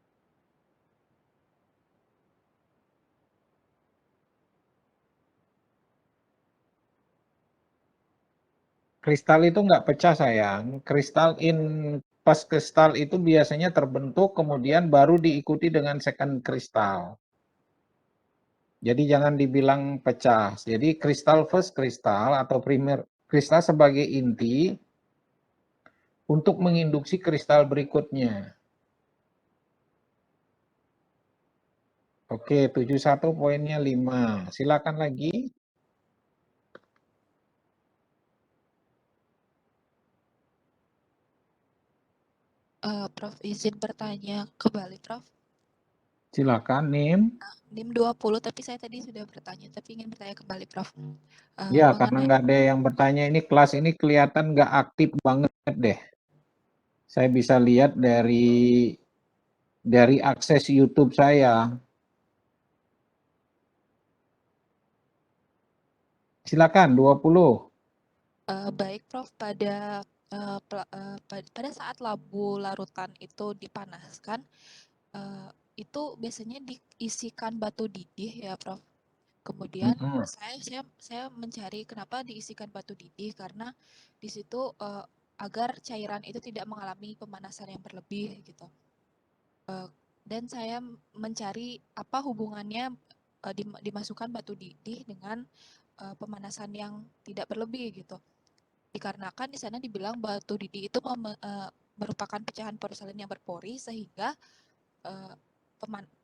Kristal itu nggak pecah sayang. Pas kristal itu biasanya terbentuk kemudian baru diikuti dengan second kristal. Jadi jangan dibilang pecah. Jadi kristal first kristal atau primer kristal sebagai inti untuk menginduksi kristal berikutnya. Oke, 71 poinnya 5. Silakan lagi. Prof, izin bertanya kembali, Prof. Silakan, Nim. NIM 20, tapi saya tadi sudah bertanya, tapi ingin bertanya kembali, Prof. Ya, karena nggak ada yang bertanya, ini kelas ini kelihatan nggak aktif banget deh. Saya bisa lihat dari akses YouTube saya. Silakan, 20. Baik, Prof. Pada saat labu larutan itu dipanaskan, itu biasanya diisikan batu didih ya, Prof. Kemudian saya mencari kenapa diisikan batu didih, karena di situ agar cairan itu tidak mengalami pemanasan yang berlebih gitu. Dan saya mencari apa hubungannya dimasukkan batu didih dengan pemanasan yang tidak berlebih gitu. Dikarenakan di sana dibilang batu didih itu merupakan pecahan porselin yang berpori sehingga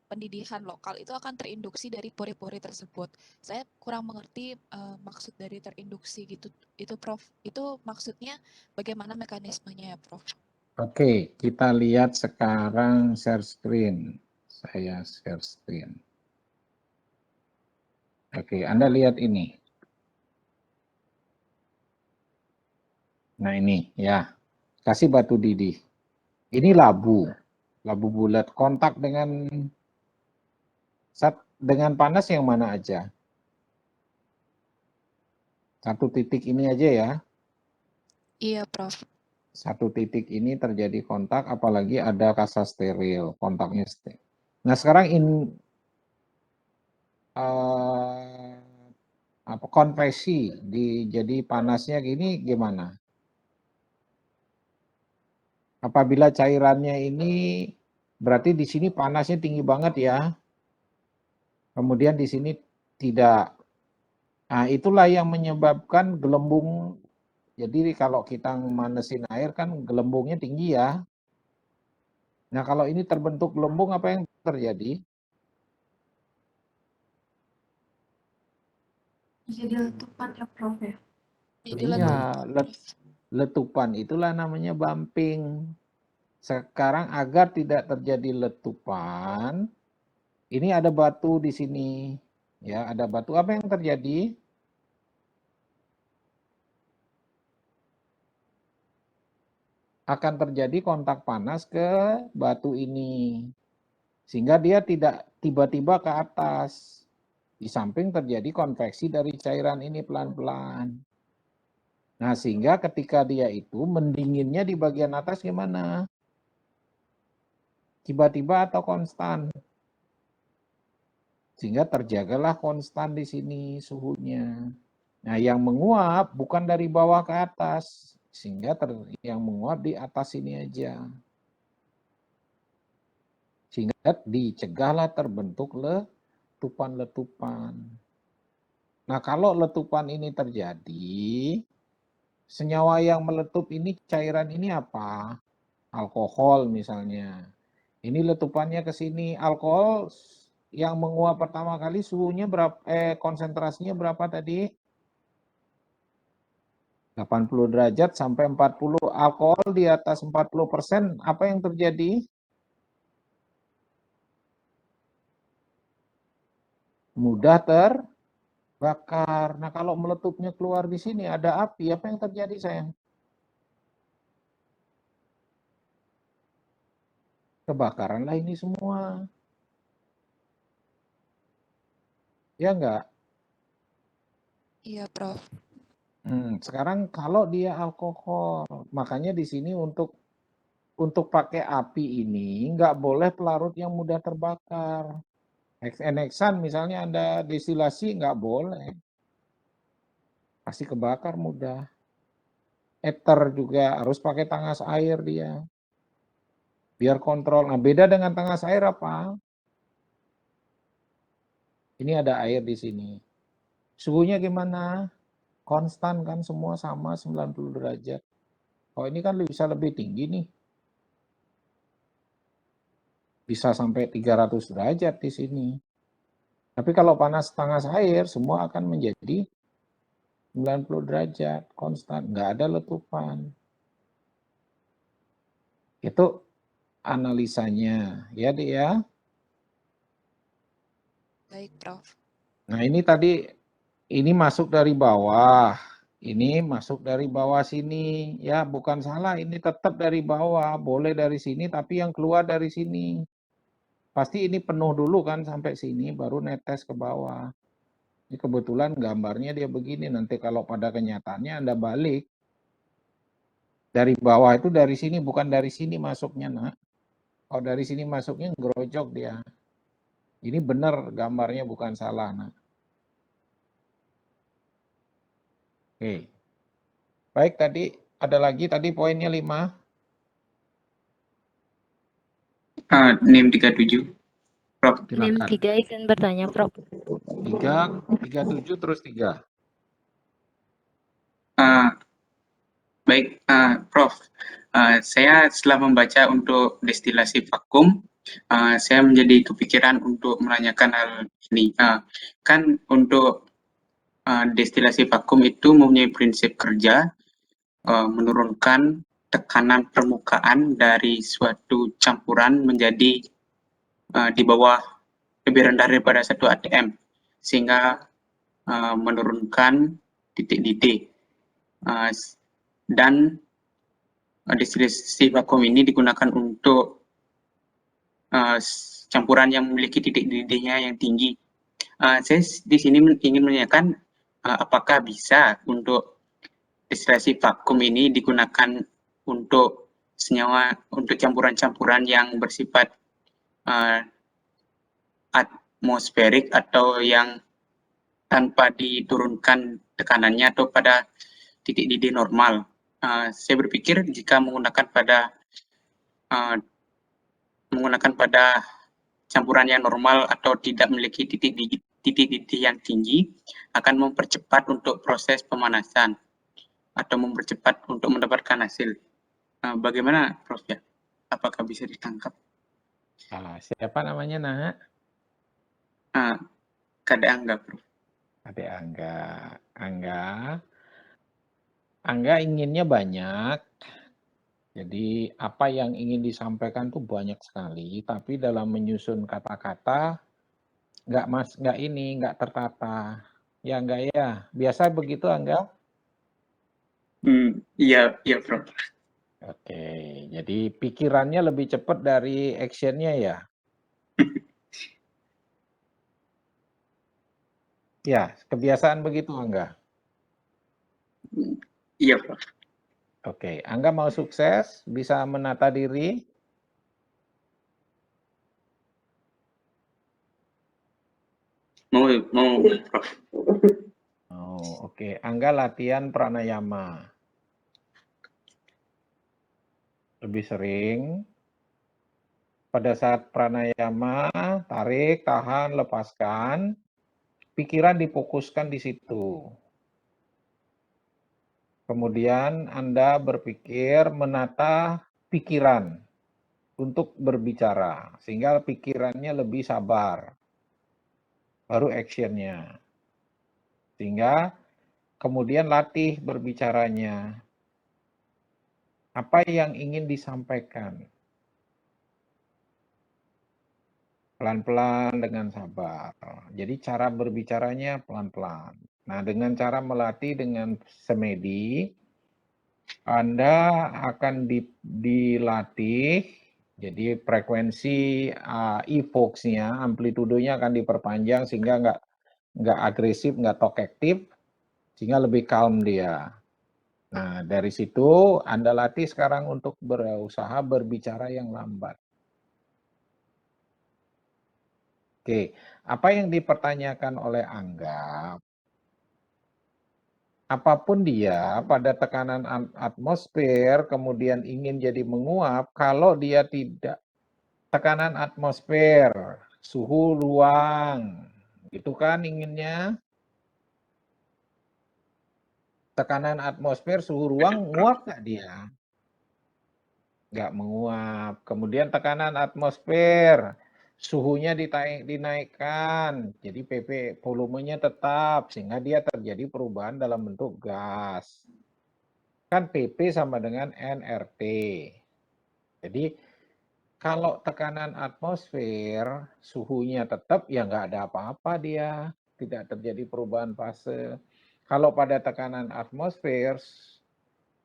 pendidihan lokal itu akan terinduksi dari pori-pori tersebut. Saya kurang mengerti maksud dari terinduksi gitu. Itu Prof. Itu maksudnya bagaimana mekanismenya ya, Prof? Oke, kita lihat sekarang share screen. Saya share screen. Oke, Anda lihat ini. Nah ini ya, kasih batu didih. Ini labu bulat. Kontak dengan panas yang mana aja? Satu titik ini aja ya. Iya, Prof. Satu titik ini terjadi kontak, apalagi ada kasa steril, kontaknya steril. Nah sekarang konveksi jadi panasnya gini gimana? Apabila cairannya ini berarti di sini panasnya tinggi banget ya. Kemudian di sini tidak. Nah, itulah yang menyebabkan gelembung. Jadi kalau kita manesin air kan gelembungnya tinggi ya. Nah, kalau ini terbentuk gelembung apa yang terjadi? Jadi letupan ya, Prof ya? Iya, letupan itulah namanya bumping. Sekarang agar tidak terjadi letupan, ini ada batu di sini. Ya, ada batu. Apa yang terjadi? Akan terjadi kontak panas ke batu ini. Sehingga dia tidak tiba-tiba ke atas. Di samping terjadi konveksi dari cairan ini pelan-pelan. Nah, sehingga ketika dia itu mendinginnya di bagian atas gimana? Tiba-tiba atau konstan? Sehingga terjagalah konstan di sini suhunya. Nah, yang menguap bukan dari bawah ke atas. Sehingga yang menguap di atas ini aja. Sehingga dicegahlah terbentuk letupan-letupan. Nah, kalau letupan ini terjadi, senyawa yang meletup ini, cairan ini apa? Alkohol misalnya. Ini letupannya ke sini. Alkohol yang menguap pertama kali suhunya berapa? Konsentrasinya berapa tadi? 80 derajat sampai 40. Alkohol di atas 40%, apa yang terjadi? Mudah terbakar. Nah, kalau meletupnya keluar di sini ada api, apa yang terjadi sayang? Kebakaranlah ini semua. Ya enggak? Iya, Prof. Sekarang kalau dia alkohol, makanya di sini untuk pakai api ini nggak boleh pelarut yang mudah terbakar. Heksan misalnya ada destilasi nggak boleh. Pasti kebakar mudah. ether juga harus pakai tangas air dia. Biar kontrol. Nah, beda dengan tangas air apa? Ini ada air di sini. Suhunya gimana? Konstan kan, semua sama 90 derajat. Oh, ini kan bisa lebih tinggi nih. Bisa sampai 300 derajat di sini. Tapi kalau panas tangas air, semua akan menjadi 90 derajat, konstan, nggak ada letupan. Itu analisanya, ya Dik ya. Baik, Prof. Nah ini tadi, ini masuk dari bawah, ini masuk dari bawah sini, ya bukan salah, ini tetap dari bawah, boleh dari sini, tapi yang keluar dari sini. Pasti ini penuh dulu kan sampai sini, baru netes ke bawah. Ini kebetulan gambarnya dia begini, nanti kalau pada kenyataannya Anda balik, dari bawah itu dari sini, bukan dari sini masuknya, nak. Kalau dari sini masuknya ngerojok dia. Ini benar gambarnya, bukan salah, nak. Oke. Baik, tadi ada lagi, tadi poinnya 5. NIM 37. Prof. NIM 3 izin bertanya, Prof. 37 terus 3. Baik, Prof. Saya setelah membaca untuk destilasi vakum, saya menjadi kepikiran untuk menanyakan hal ini. Kan untuk destilasi vakum itu mempunyai prinsip kerja menurunkan tekanan permukaan dari suatu campuran menjadi di bawah lebih rendah daripada 1 atm, sehingga menurunkan titik didih. Dan destilasi vakum ini digunakan untuk campuran yang memiliki titik didihnya yang tinggi. Saya di sini ingin menanyakan apakah bisa untuk destilasi vakum ini digunakan untuk senyawa, untuk campuran-campuran yang bersifat atmosferik atau yang tanpa diturunkan tekanannya atau pada titik didih normal. Saya berpikir jika menggunakan pada campuran yang normal atau tidak memiliki titik didih yang tinggi akan mempercepat untuk proses pemanasan atau mempercepat untuk mendapatkan hasil. Bagaimana, Prof? Ya? Apakah bisa ditangkap? Siapa namanya, nak? Kade Angga, Prof. Kade Angga inginnya banyak. Jadi apa yang ingin disampaikan tuh banyak sekali, tapi dalam menyusun kata-kata nggak tertata. Ya enggak ya? Biasa begitu, Angga? Iya, Prof. Oke, jadi pikirannya lebih cepat dari actionnya ya? Ya, kebiasaan begitu, Angga? Iya, Prof. Oke, Angga mau sukses, bisa menata diri? Mau, Prof. Oke. Angga latihan pranayama. Lebih sering. Pada saat pranayama, tarik, tahan, lepaskan. Pikiran difokuskan di situ. Kemudian Anda berpikir menata pikiran untuk berbicara, sehingga pikirannya lebih sabar. Baru actionnya. Sehingga kemudian latih berbicaranya. Apa yang ingin disampaikan? Pelan-pelan dengan sabar. Jadi cara berbicaranya pelan-pelan. Nah, dengan cara melatih dengan semedi, Anda akan dilatih, jadi frekuensi evoke-nya, amplitudenya akan diperpanjang sehingga nggak agresif, nggak talkative, sehingga lebih calm dia. Nah, dari situ Anda latih sekarang untuk berusaha berbicara yang lambat. Oke, apa yang dipertanyakan oleh Angga? apapun dia pada tekanan atmosfer kemudian ingin jadi menguap, kalau dia tidak tekanan atmosfer, suhu ruang, gitu kan inginnya. Tekanan atmosfer, suhu ruang, nguap nggak dia? Nggak menguap. Kemudian tekanan atmosfer, suhunya dinaikkan, jadi PP volumenya tetap, sehingga dia terjadi perubahan dalam bentuk gas. Kan PP sama dengan nRT. Jadi kalau tekanan atmosfer, suhunya tetap, ya nggak ada apa-apa dia, tidak terjadi perubahan fase. Kalau pada tekanan atmosfer,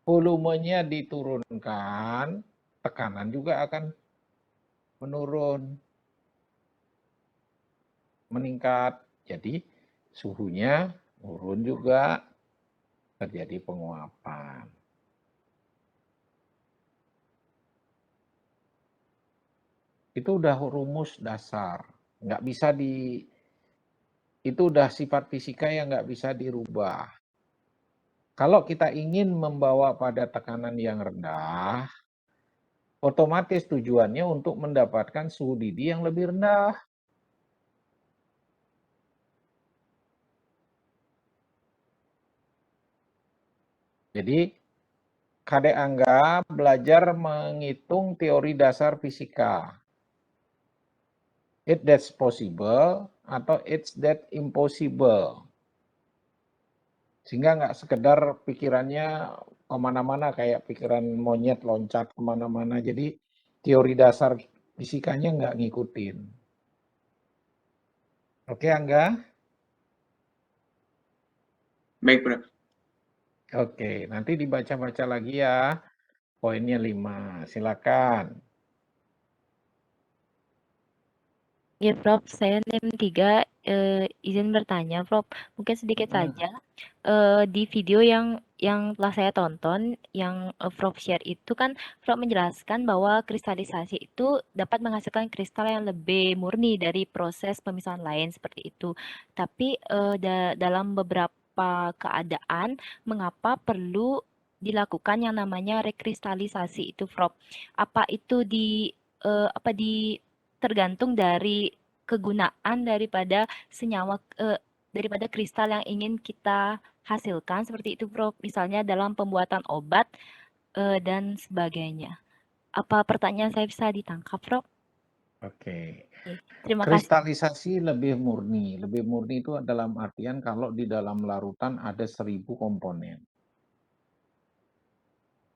volumenya diturunkan, tekanan juga akan menurun, meningkat. Jadi suhunya turun juga, terjadi penguapan. Itu udah rumus dasar, nggak bisa itu udah sifat fisika yang nggak bisa dirubah. Kalau kita ingin membawa pada tekanan yang rendah, otomatis tujuannya untuk mendapatkan suhu didih yang lebih rendah. Jadi, Kadek Angga belajar menghitung teori dasar fisika. It that's possible atau it's that impossible. Sehingga nggak sekedar pikirannya kemana-mana kayak pikiran monyet loncat kemana-mana. Jadi teori dasar fisikanya nggak ngikutin. Oke Angga? Baik, Prof. Oke, nanti dibaca-baca lagi ya. Poinnya 5, silakan. Ya, Prof, saya NIM 3 izin bertanya, Prof. Mungkin sedikit saja. Di video yang telah saya tonton, yang Prof share itu kan Prof menjelaskan bahwa kristalisasi itu dapat menghasilkan kristal yang lebih murni dari proses pemisahan lain seperti itu. Tapi dalam beberapa keadaan, mengapa perlu dilakukan yang namanya rekristalisasi itu, Prof? Apa itu tergantung dari kegunaan daripada senyawa daripada kristal yang ingin kita hasilkan seperti itu, Prof. Misalnya dalam pembuatan obat dan sebagainya. Apa pertanyaan saya bisa ditangkap, Prof? Oke. Terima kasih. Kristalisasi lebih murni. Lebih murni itu dalam artian kalau di dalam larutan ada 1000 komponen.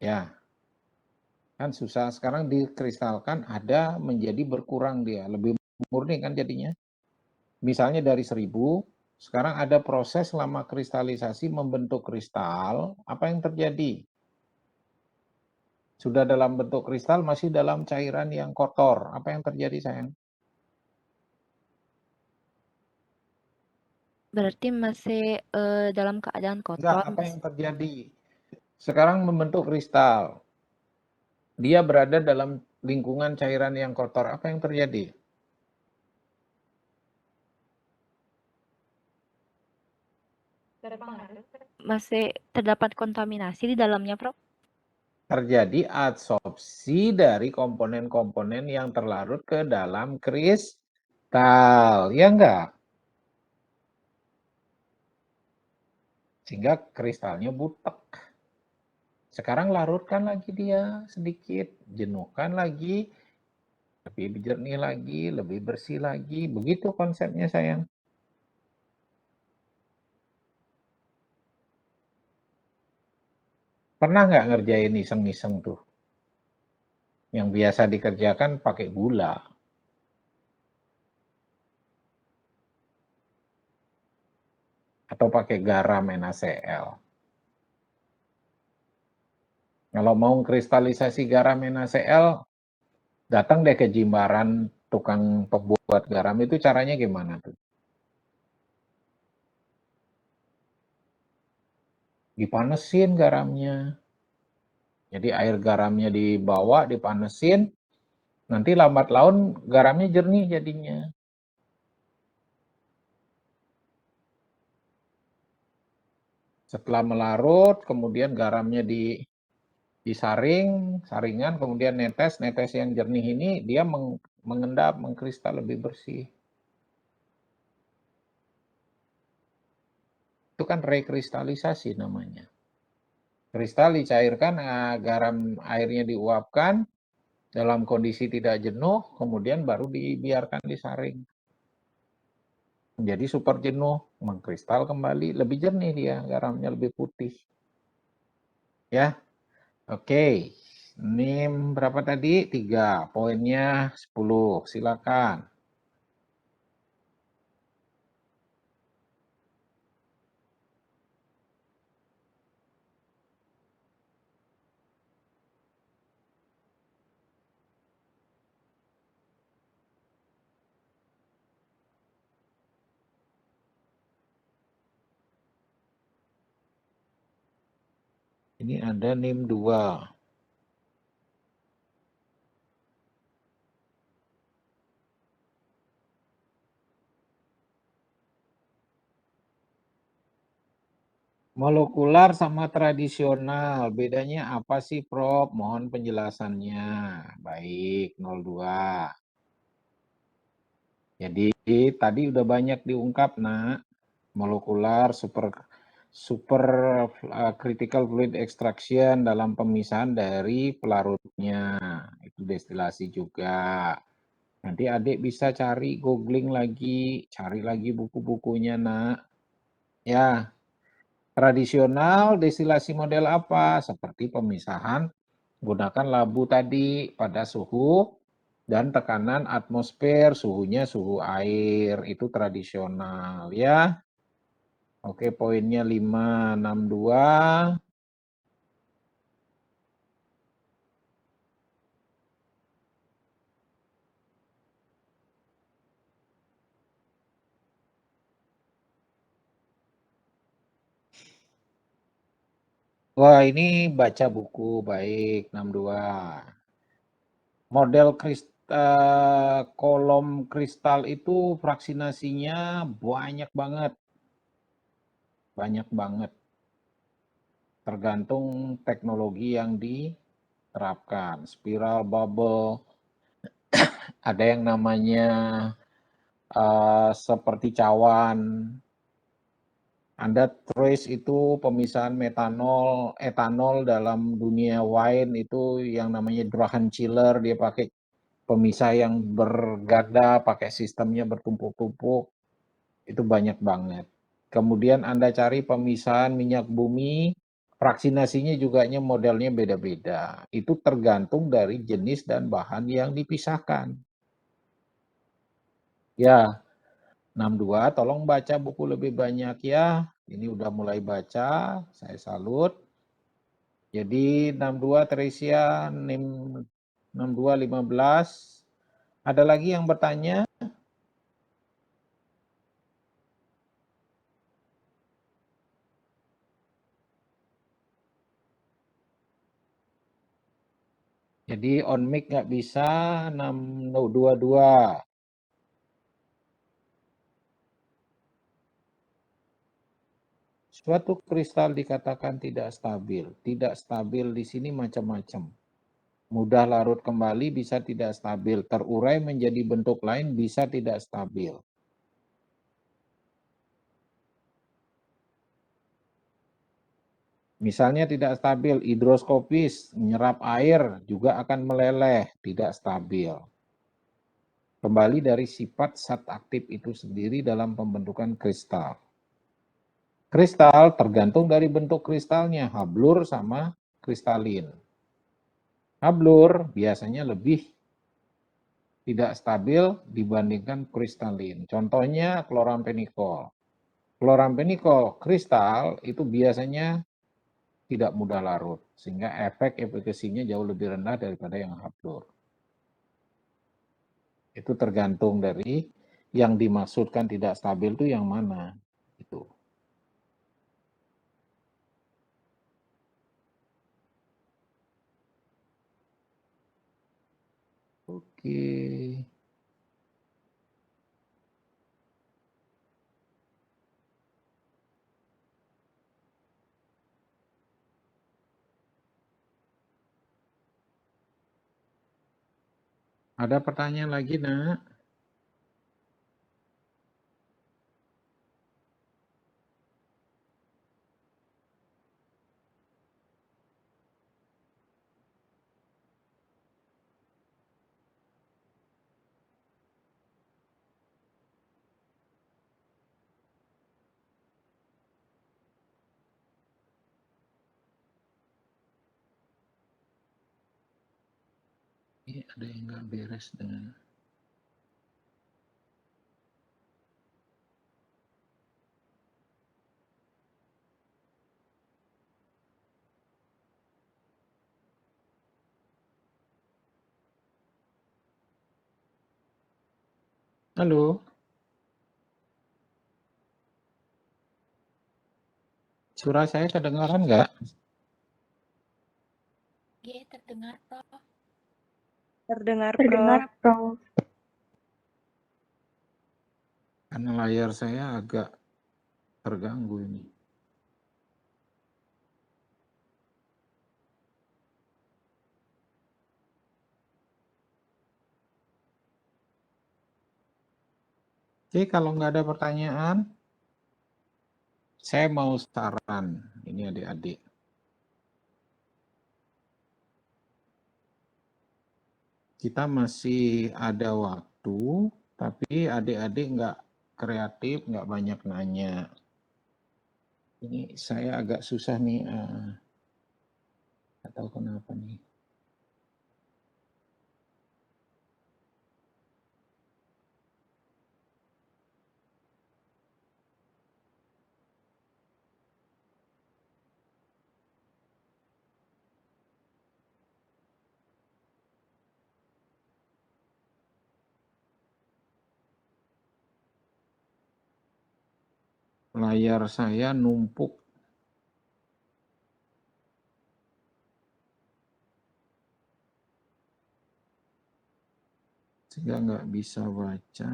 Ya, kan susah. Sekarang dikristalkan ada menjadi berkurang dia. Lebih murni kan jadinya. Misalnya dari 1000, sekarang ada proses selama kristalisasi membentuk kristal. Apa yang terjadi? Sudah dalam bentuk kristal, masih dalam cairan yang kotor. Apa yang terjadi, sayang? Berarti masih dalam keadaan kotor. Enggak, apa yang terjadi? Sekarang membentuk kristal. Dia berada dalam lingkungan cairan yang kotor. Apa yang terjadi? Masih terdapat kontaminasi di dalamnya, Prof? Terjadi adsorpsi dari komponen-komponen yang terlarut ke dalam kristal. Ya enggak? Sehingga kristalnya butek. Sekarang larutkan lagi dia sedikit, jenuhkan lagi, lebih jernih lagi, lebih bersih lagi. Begitu konsepnya, sayang. Pernah nggak ngerjain iseng-iseng tuh? Yang biasa dikerjakan pakai gula. Atau pakai garam NaCl. Kalau mau kristalisasi garam NaCl, datang deh ke Jimbaran tukang pembuat garam. Itu caranya gimana tuh? Dipanesin garamnya. Jadi air garamnya dibawa, dipanesin, nanti lambat laun garamnya jernih jadinya. Setelah melarut, kemudian garamnya disaring, saringan, kemudian netes yang jernih ini dia mengendap, mengkristal lebih bersih. Itu kan rekristalisasi namanya. Kristal dicairkan, garam airnya diuapkan, dalam kondisi tidak jenuh, kemudian baru dibiarkan disaring. Menjadi super jenuh, mengkristal kembali, lebih jernih dia, garamnya lebih putih. Ya, oke. NIM berapa tadi? 3, poinnya 10, silakan. Ini ada NIM 2. Molekular sama tradisional, bedanya apa sih Prof? Mohon penjelasannya. Baik, 02. Jadi tadi udah banyak diungkap, Nak. Molekular, super critical fluid extraction dalam pemisahan dari pelarutnya. Itu destilasi juga. Nanti adik bisa cari, googling lagi, cari lagi buku-bukunya, Nak. Ya, tradisional destilasi model apa? Seperti pemisahan gunakan labu tadi pada suhu dan tekanan atmosfer, suhunya suhu air, itu tradisional ya. Oke, poinnya 562. Wah, ini baca buku, baik, 62. Model kolom kristal itu fraksinasinya banyak banget. Banyak banget. Tergantung teknologi yang diterapkan. Spiral bubble, ada yang namanya seperti cawan. Anda trace itu pemisahan etanol dalam dunia wine itu yang namanya Drachen chiller, dia pakai pemisah yang berganda, pakai sistemnya bertumpuk-tumpuk, itu banyak banget. Kemudian Anda cari pemisahan minyak bumi, fraksinasinya juga modelnya beda-beda. Itu tergantung dari jenis dan bahan yang dipisahkan. Ya, 62, tolong baca buku lebih banyak ya. Ini udah mulai baca, saya salut. Jadi 62 Teresia, NIM 6215. Ada lagi yang bertanya? Jadi on mic nggak bisa, 622. Suatu kristal dikatakan tidak stabil. Tidak stabil di sini macam-macam. Mudah larut kembali bisa tidak stabil. Terurai menjadi bentuk lain bisa tidak stabil. Misalnya tidak stabil, hidroskopis, menyerap air juga akan meleleh, tidak stabil. Kembali dari sifat zat aktif itu sendiri dalam pembentukan kristal. Kristal tergantung dari bentuk kristalnya, hablur sama kristalin. Hablur biasanya lebih tidak stabil dibandingkan kristalin. Contohnya chlorampenicol. Chlorampenicol kristal itu biasanya tidak mudah larut, sehingga efek efikasinya jauh lebih rendah daripada yang hablur. Itu tergantung dari yang dimaksudkan tidak stabil itu yang mana. Itu. Oke. Ada pertanyaan lagi, Nak? Ini ada yang nggak beres dengan halo, suara saya kedengaran nggak? Iya, terdengar, Prof. Terdengar, Terdengar, Prof. Prof. Karena layar saya agak terganggu ini. Oke, kalau nggak ada pertanyaan, saya mau saran. Ini adik-adik. Kita masih ada waktu, tapi adik-adik nggak kreatif, nggak banyak nanya. Ini saya agak susah nih, nggak tahu kenapa nih. Layar saya numpuk. Sehingga nggak bisa baca.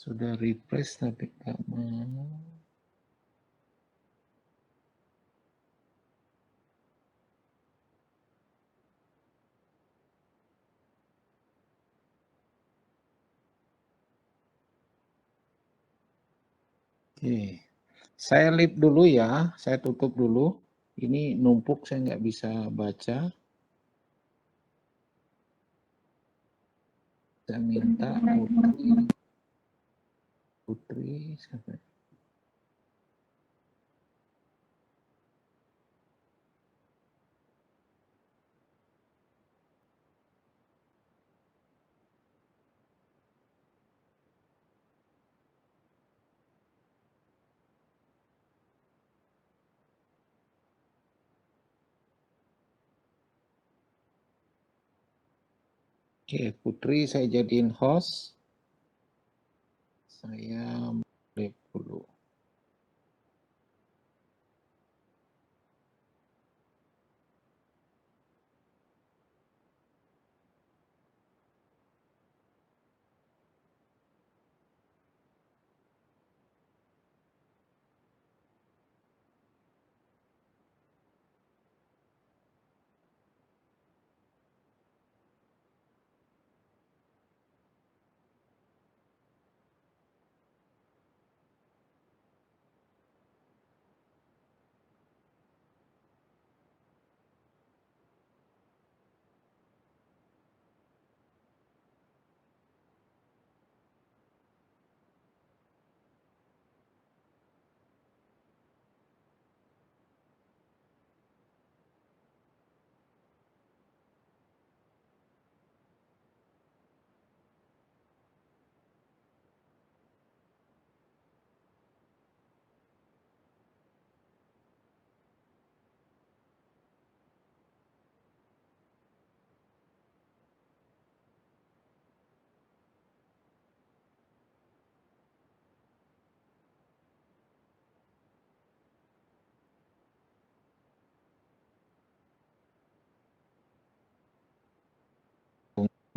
Sudah refresh tapi nggak mau. Oke, saya leave dulu ya, saya tutup dulu. Ini numpuk, saya nggak bisa baca. Saya minta Putri, siapa? Oke, Putri saya jadiin host. Saya leave dulu.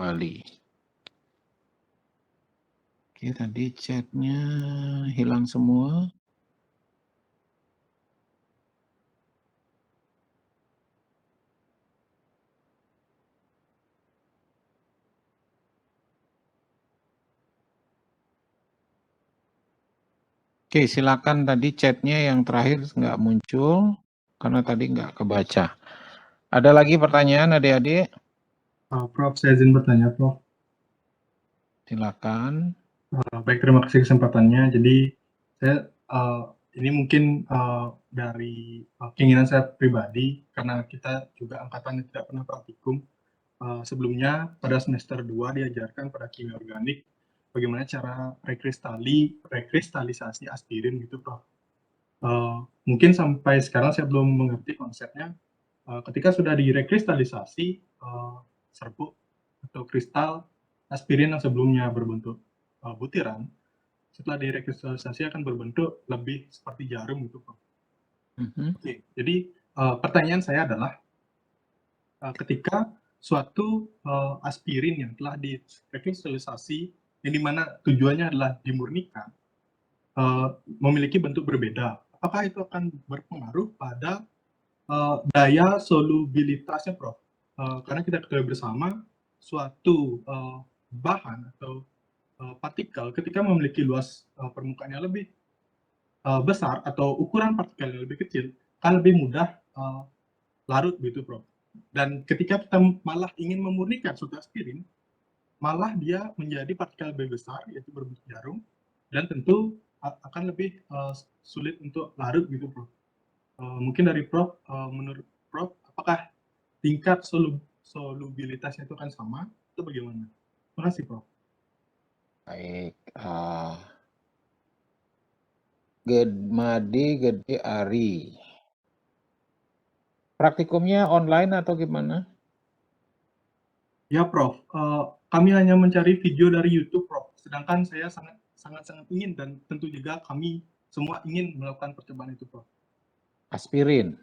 kembali. Oke, tadi chatnya hilang semua. Oke, silakan tadi chatnya yang terakhir nggak muncul karena tadi nggak kebaca. Ada lagi pertanyaan adik-adik? Prof, saya izin bertanya, Prof. Silakan. Baik, terima kasih kesempatannya. Jadi saya ini mungkin dari keinginan saya pribadi karena kita juga angkatan yang tidak pernah praktikum. Sebelumnya pada semester 2 diajarkan pada kimia organik bagaimana cara rekristalisasi aspirin gitu, Prof. Mungkin sampai sekarang saya belum mengerti konsepnya. Ketika sudah direkristalisasi serbuk atau kristal aspirin yang sebelumnya berbentuk butiran, setelah direkristalisasi akan berbentuk lebih seperti jarum gitu, Prof. Oke, jadi pertanyaan saya adalah ketika suatu aspirin yang telah direkristalisasi yang dimana tujuannya adalah dimurnikan memiliki bentuk berbeda, apakah itu akan berpengaruh pada daya solubilitasnya, Prof? Karena kita ketahui bersama suatu bahan atau partikel ketika memiliki luas permukaan yang lebih besar atau ukuran partikel yang lebih kecil akan lebih mudah larut begitu, Prof. Dan ketika kita malah ingin memurnikan suatu aspirin, malah dia menjadi partikel lebih besar, yaitu berbentuk jarum, dan tentu akan lebih sulit untuk larut gitu, Prof. Mungkin dari Prof, menurut Prof, apakah tingkat solubilitasnya itu akan sama atau bagaimana? Terima kasih, Prof. Baik. Gede Ari. Praktikumnya online atau gimana? Ya, Prof. Kami hanya mencari video dari YouTube, Prof. Sedangkan saya sangat ingin dan tentu juga kami semua ingin melakukan percobaan itu, Prof. Aspirin.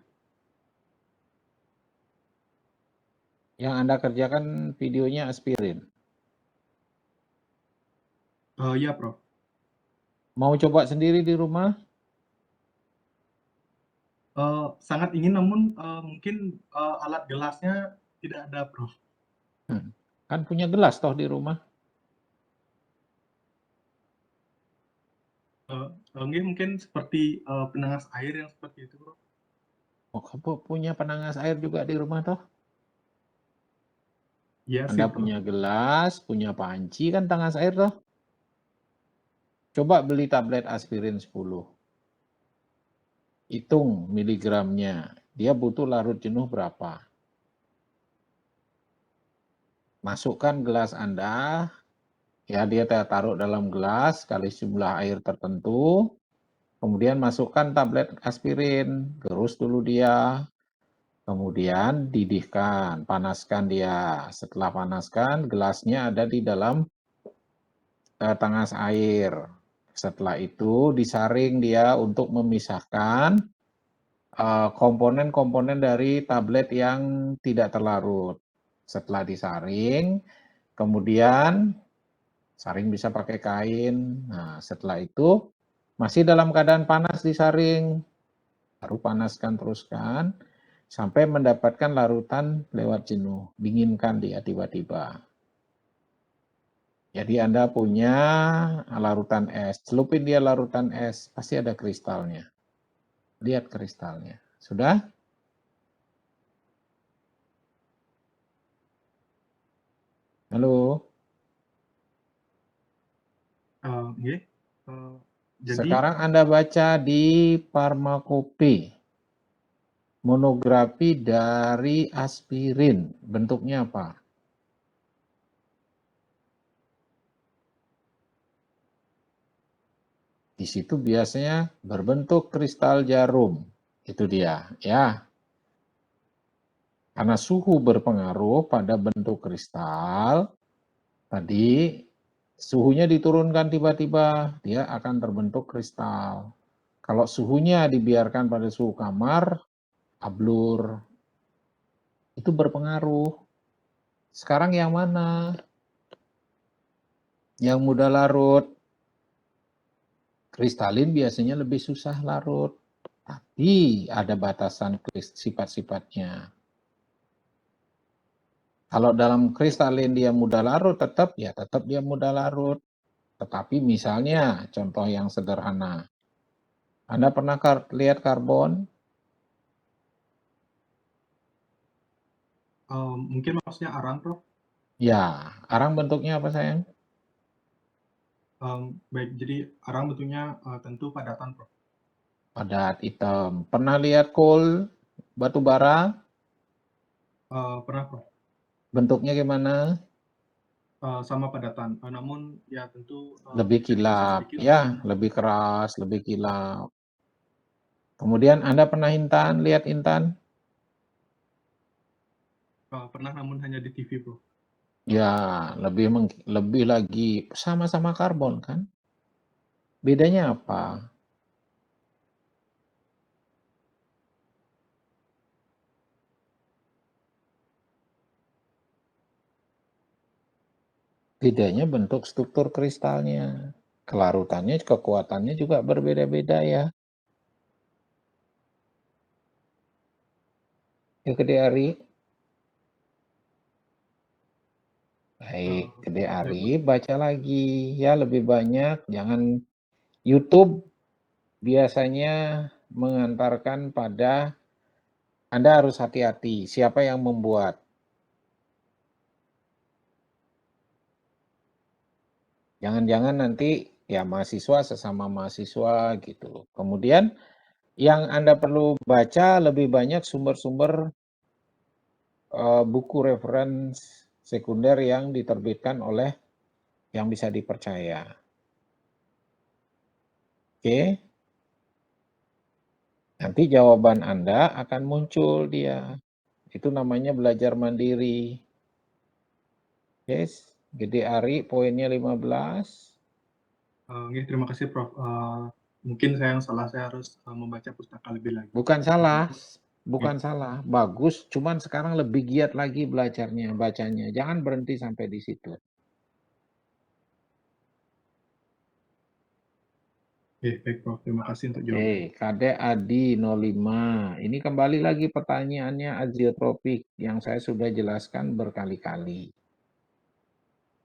Yang Anda kerjakan videonya aspirin. Ya, Prof. Mau coba sendiri di rumah? Sangat ingin, namun mungkin alat gelasnya tidak ada, Prof. Kan punya gelas toh di rumah? Mungkin seperti penangas air yang seperti itu, Prof. Oh, kamu punya penangas air juga di rumah toh? Iya sih, Anda Prof. punya gelas, punya panci kan tangas air toh? Coba beli tablet aspirin 10. Hitung miligramnya. Dia butuh larut jenuh berapa. Masukkan gelas Anda, ya dia taruh dalam gelas kali jumlah air tertentu. Kemudian masukkan tablet aspirin, gerus dulu dia. Kemudian didihkan, panaskan dia. Setelah panaskan, gelasnya ada di dalam tangas air. Setelah itu disaring dia untuk memisahkan komponen-komponen dari tablet yang tidak terlarut. Setelah disaring, kemudian saring bisa pakai kain. Nah, setelah itu masih dalam keadaan panas disaring, baru panaskan teruskan sampai mendapatkan larutan lewat jenuh. Dinginkan dia tiba-tiba. Jadi Anda punya larutan es, celupin dia larutan es, pasti ada kristalnya. Lihat kristalnya. Sudah? Halo? Jadi, sekarang Anda baca di Farmakope. Monografi dari aspirin. Bentuknya apa? Di situ biasanya berbentuk kristal jarum. Itu dia, ya. Karena suhu berpengaruh pada bentuk kristal, tadi suhunya diturunkan tiba-tiba, dia akan terbentuk kristal. Kalau suhunya dibiarkan pada suhu kamar, ablur, itu berpengaruh. Sekarang yang mana? Yang mudah larut, kristalin biasanya lebih susah larut, tapi ada batasan sifat-sifatnya. Kalau dalam kristalin dia mudah larut, tetap dia mudah larut. Tetapi misalnya, contoh yang sederhana, Anda pernah lihat karbon? Mungkin maksudnya arang, Prof. Ya, arang bentuknya apa sayang? Baik, jadi arang bentuknya tentu padatan, Prof. Padat, hitam. Pernah lihat coal, batu bara? Pernah, Prof. Bentuknya gimana? Sama padatan, namun ya tentu Lebih kilap, sedikit. ya, lebih keras, lebih kilap. Kemudian Anda pernah lihat intan? Pernah, namun hanya di TV, Prof. Ya, lebih lagi sama-sama karbon kan? Bedanya apa? Bedanya bentuk struktur kristalnya. Kelarutannya, kekuatannya juga berbeda-beda ya. Yuk Gede Ari. Baik, Gede Ari baca lagi. Ya lebih banyak, jangan YouTube biasanya mengantarkan pada Anda harus hati-hati siapa yang membuat. Jangan-jangan nanti ya mahasiswa sesama mahasiswa gitu. Kemudian yang Anda perlu baca lebih banyak sumber-sumber buku referensi sekunder yang diterbitkan oleh yang bisa dipercaya. Oke. Nanti jawaban Anda akan muncul dia. Itu namanya belajar mandiri. Yes, Gede Ari poinnya 15. Terima kasih, Prof. Mungkin saya yang salah, saya harus membaca pustaka lebih lagi. Bukan salah, bagus. Cuman sekarang lebih giat lagi bacanya. Jangan berhenti sampai di situ. Baik, Prof. Terima kasih untuk jawabannya. Kadek Adi 05. Ini kembali lagi pertanyaannya aziotropik yang saya sudah jelaskan berkali-kali.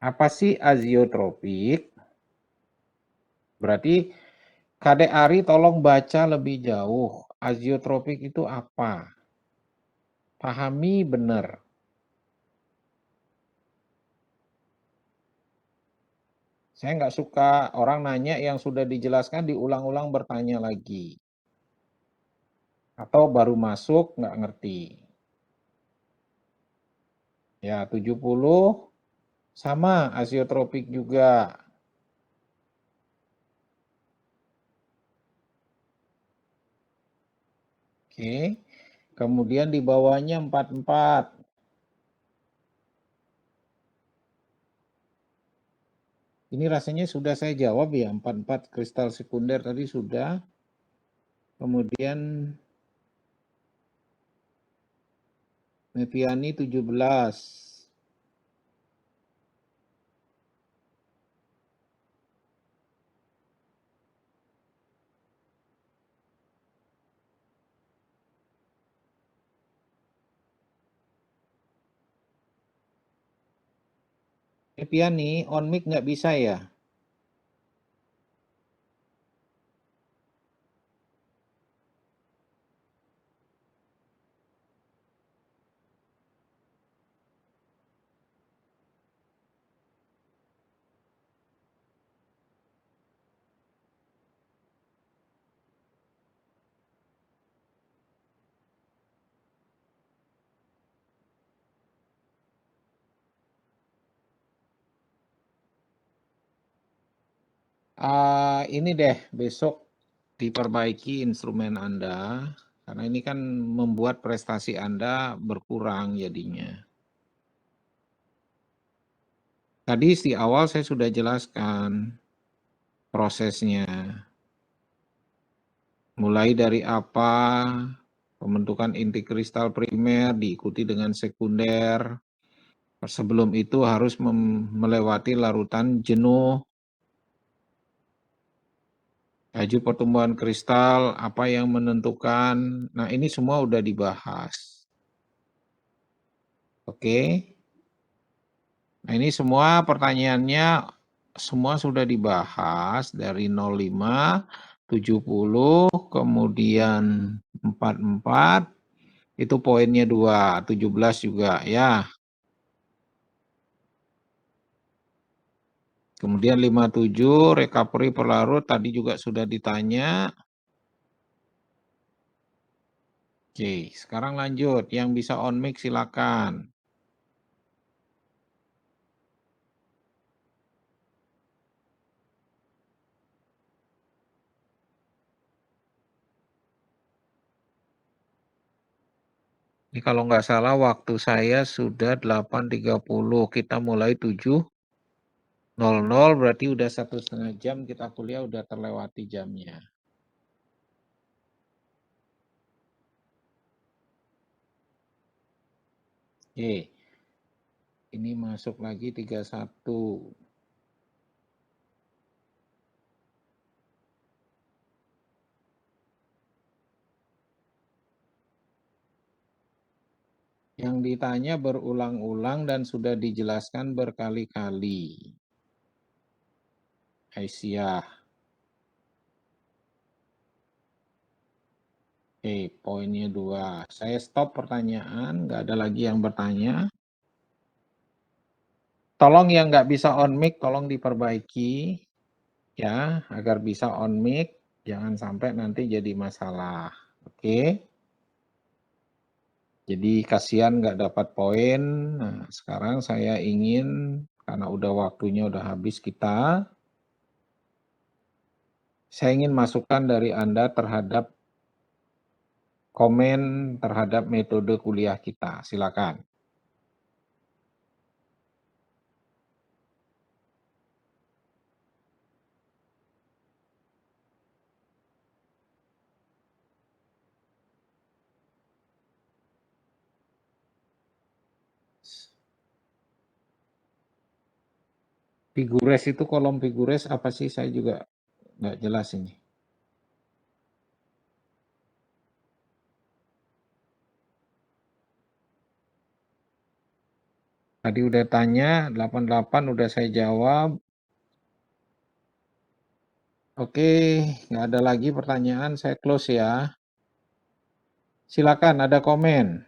Apa sih aziotropik? Berarti Kadek Ari tolong baca lebih jauh. Aziotropik itu apa? Pahami benar. Saya nggak suka orang nanya yang sudah dijelaskan diulang-ulang bertanya lagi. Atau baru masuk nggak ngerti. Ya 70 sama aziotropik juga. Oke. Kemudian di bawahnya 44. Ini rasanya sudah saya jawab ya, 44 kristal sekunder tadi sudah. Kemudian Mepiani 17. Mepiani on mic nggak bisa ya? Ini deh besok diperbaiki instrumen Anda karena ini kan membuat prestasi Anda berkurang jadinya. Tadi di awal saya sudah jelaskan prosesnya. Mulai dari apa, pembentukan inti kristal primer diikuti dengan sekunder, Sebelum itu harus melewati larutan jenuh, laju pertumbuhan kristal, apa yang menentukan. Nah, ini semua udah dibahas. Oke. Nah, ini semua pertanyaannya semua sudah dibahas dari 05, 70, kemudian 44, itu poinnya 2, 17 juga ya. Kemudian 57, recovery per larut, tadi juga sudah ditanya. Oke, sekarang lanjut. Yang bisa on mic silakan. Ini kalau nggak salah waktu saya sudah 8.30, kita mulai 7.00, berarti udah 1,5 jam kita kuliah, udah terlewati jamnya. Oke, ini masuk lagi 31. Yang ditanya berulang-ulang dan sudah dijelaskan berkali-kali. Aisyah. Oke, poinnya 2. Saya stop pertanyaan, nggak ada lagi yang bertanya. Tolong yang nggak bisa on mic, tolong diperbaiki ya, agar bisa on mic, jangan sampai nanti jadi masalah. Oke. Jadi kasihan nggak dapat poin. Nah, sekarang saya ingin, karena udah waktunya udah habis kita, saya ingin masukan dari Anda terhadap komen terhadap metode kuliah kita. Silakan. Figures itu kolom figures apa sih? Saya juga nggak jelas ini. Tadi udah tanya, 88 udah saya jawab. Oke, nggak ada lagi pertanyaan, saya close ya. Silakan, ada komen.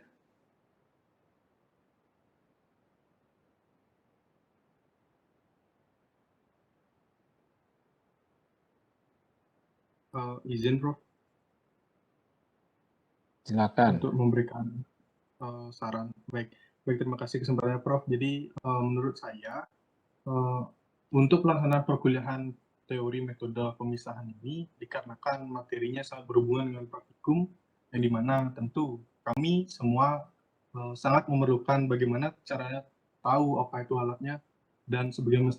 Izin, Prof. Silakan. Untuk memberikan saran. Baik, terima kasih kesempatannya, Prof. Jadi menurut saya untuk pelaksanaan perkuliahan teori metode pemisahan ini dikarenakan materinya sangat berhubungan dengan praktikum, yang dimana tentu kami semua sangat memerlukan bagaimana caranya tahu apa itu alatnya dan sebagaimana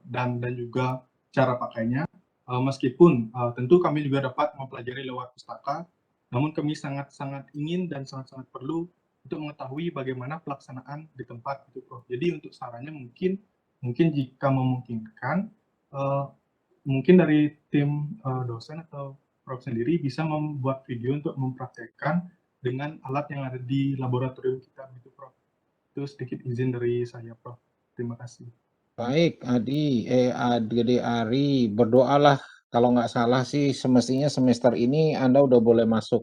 dan juga cara pakainya. Meskipun tentu kami juga dapat mempelajari lewat pustaka, namun kami sangat-sangat ingin dan sangat-sangat perlu untuk mengetahui bagaimana pelaksanaan di tempat itu, Prof. Jadi untuk sarannya mungkin jika memungkinkan, mungkin dari tim dosen atau Prof sendiri bisa membuat video untuk mempraktekkan dengan alat yang ada di laboratorium kita, gitu, Prof. Itu sedikit izin dari saya, Prof. Terima kasih. Baik, Ade Ari, berdoalah. Kalau nggak salah sih semestinya semester ini Anda udah boleh masuk.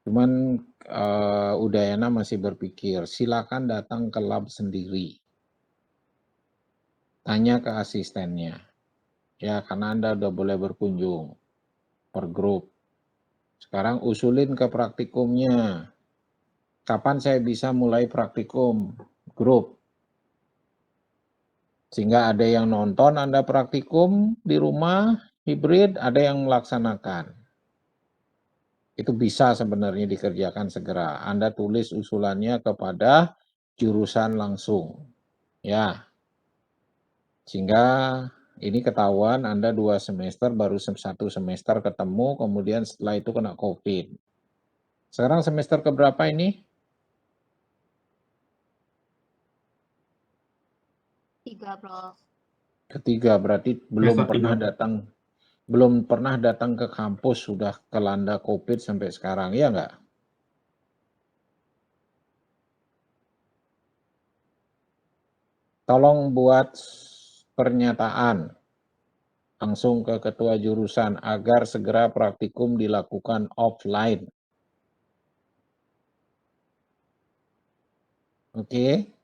Cuman Udayana masih berpikir, silakan datang ke lab sendiri. Tanya ke asistennya. Ya, karena Anda udah boleh berkunjung per grup. Sekarang usulin ke praktikumnya. Kapan saya bisa mulai praktikum grup? Sehingga ada yang nonton Anda praktikum di rumah, hibrid, ada yang melaksanakan. Itu bisa sebenarnya dikerjakan segera. Anda tulis usulannya kepada jurusan langsung. Ya. Sehingga ini ketahuan Anda 2 semester, baru 1 semester ketemu, kemudian setelah itu kena COVID. Sekarang semester keberapa ini? ketiga, Prof. Ketiga, berarti belum Semester pernah datang ke kampus, sudah kelanda COVID sampai sekarang, ya nggak? Tolong buat pernyataan langsung ke ketua jurusan agar segera praktikum dilakukan offline. Oke?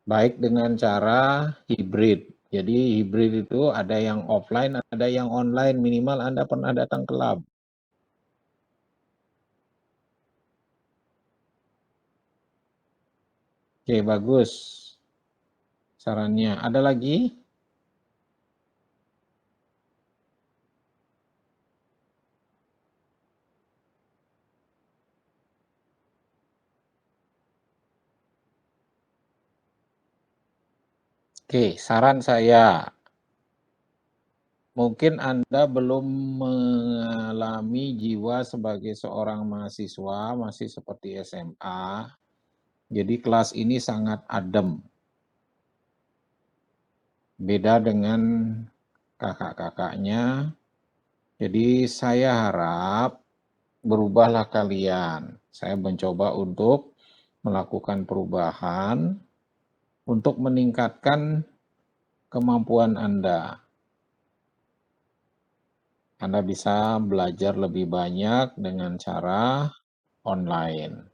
Baik dengan cara hibrid. Jadi hibrid itu ada yang offline, ada yang online. Minimal Anda pernah datang ke lab. Oke, bagus. Sarannya. Ada lagi? Oke, saran saya. Mungkin Anda belum mengalami jiwa sebagai seorang mahasiswa, masih seperti SMA. Jadi kelas ini sangat adem. Beda dengan kakak-kakaknya. Jadi saya harap berubahlah kalian. Saya mencoba untuk melakukan perubahan untuk meningkatkan kemampuan Anda. Anda bisa belajar lebih banyak dengan cara online.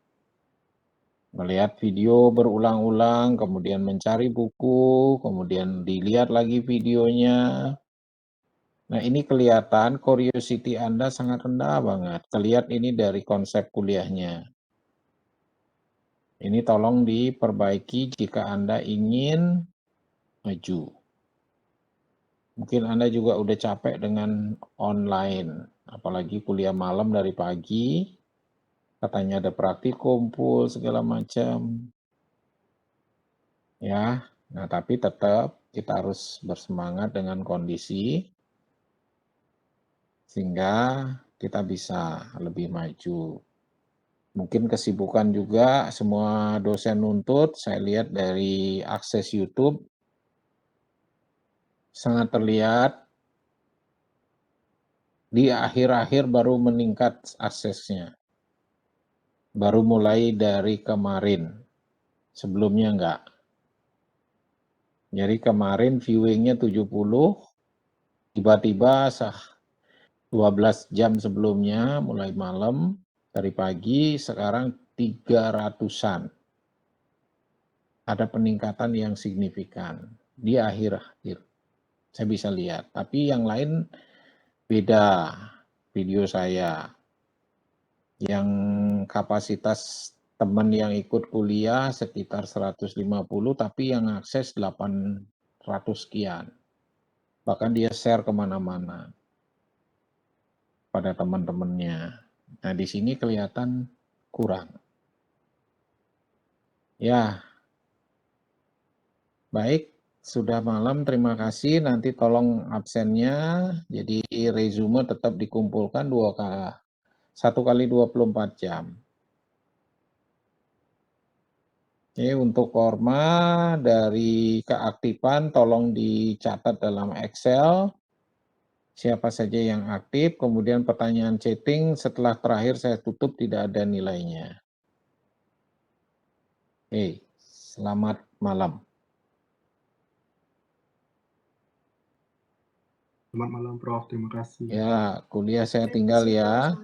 Melihat video berulang-ulang, kemudian mencari buku, kemudian dilihat lagi videonya. Nah, ini kelihatan curiosity Anda sangat rendah banget. Kelihatan ini dari konsep kuliahnya. Ini tolong diperbaiki jika Anda ingin maju. Mungkin Anda juga udah capek dengan online, apalagi kuliah malam dari pagi, katanya ada praktikum, full, segala macam. Ya, nah tapi tetap kita harus bersemangat dengan kondisi, sehingga kita bisa lebih maju. Mungkin kesibukan juga semua dosen nuntut, saya lihat dari akses YouTube, sangat terlihat di akhir-akhir baru meningkat aksesnya. Baru mulai dari kemarin, sebelumnya enggak. Jadi kemarin viewingnya 70, tiba-tiba 12 jam sebelumnya, mulai malam, dari pagi, sekarang 300-an. Ada peningkatan yang signifikan di akhir-akhir. Saya bisa lihat, tapi yang lain beda video saya. Yang kapasitas teman yang ikut kuliah sekitar 150, tapi yang akses 800 sekian. Bahkan dia share kemana-mana pada teman-temannya. Nah, di sini kelihatan kurang. Ya, baik. Sudah malam, terima kasih. Nanti tolong absennya. Jadi resume tetap dikumpulkan 1 kali 24 jam. Oke, untuk Korma dari keaktifan tolong dicatat dalam Excel. Siapa saja yang aktif, kemudian pertanyaan chatting setelah terakhir saya tutup tidak ada nilainya. Oke, selamat malam. Selamat malam, Prof. Terima kasih. Ya, kuliah saya tinggal ya.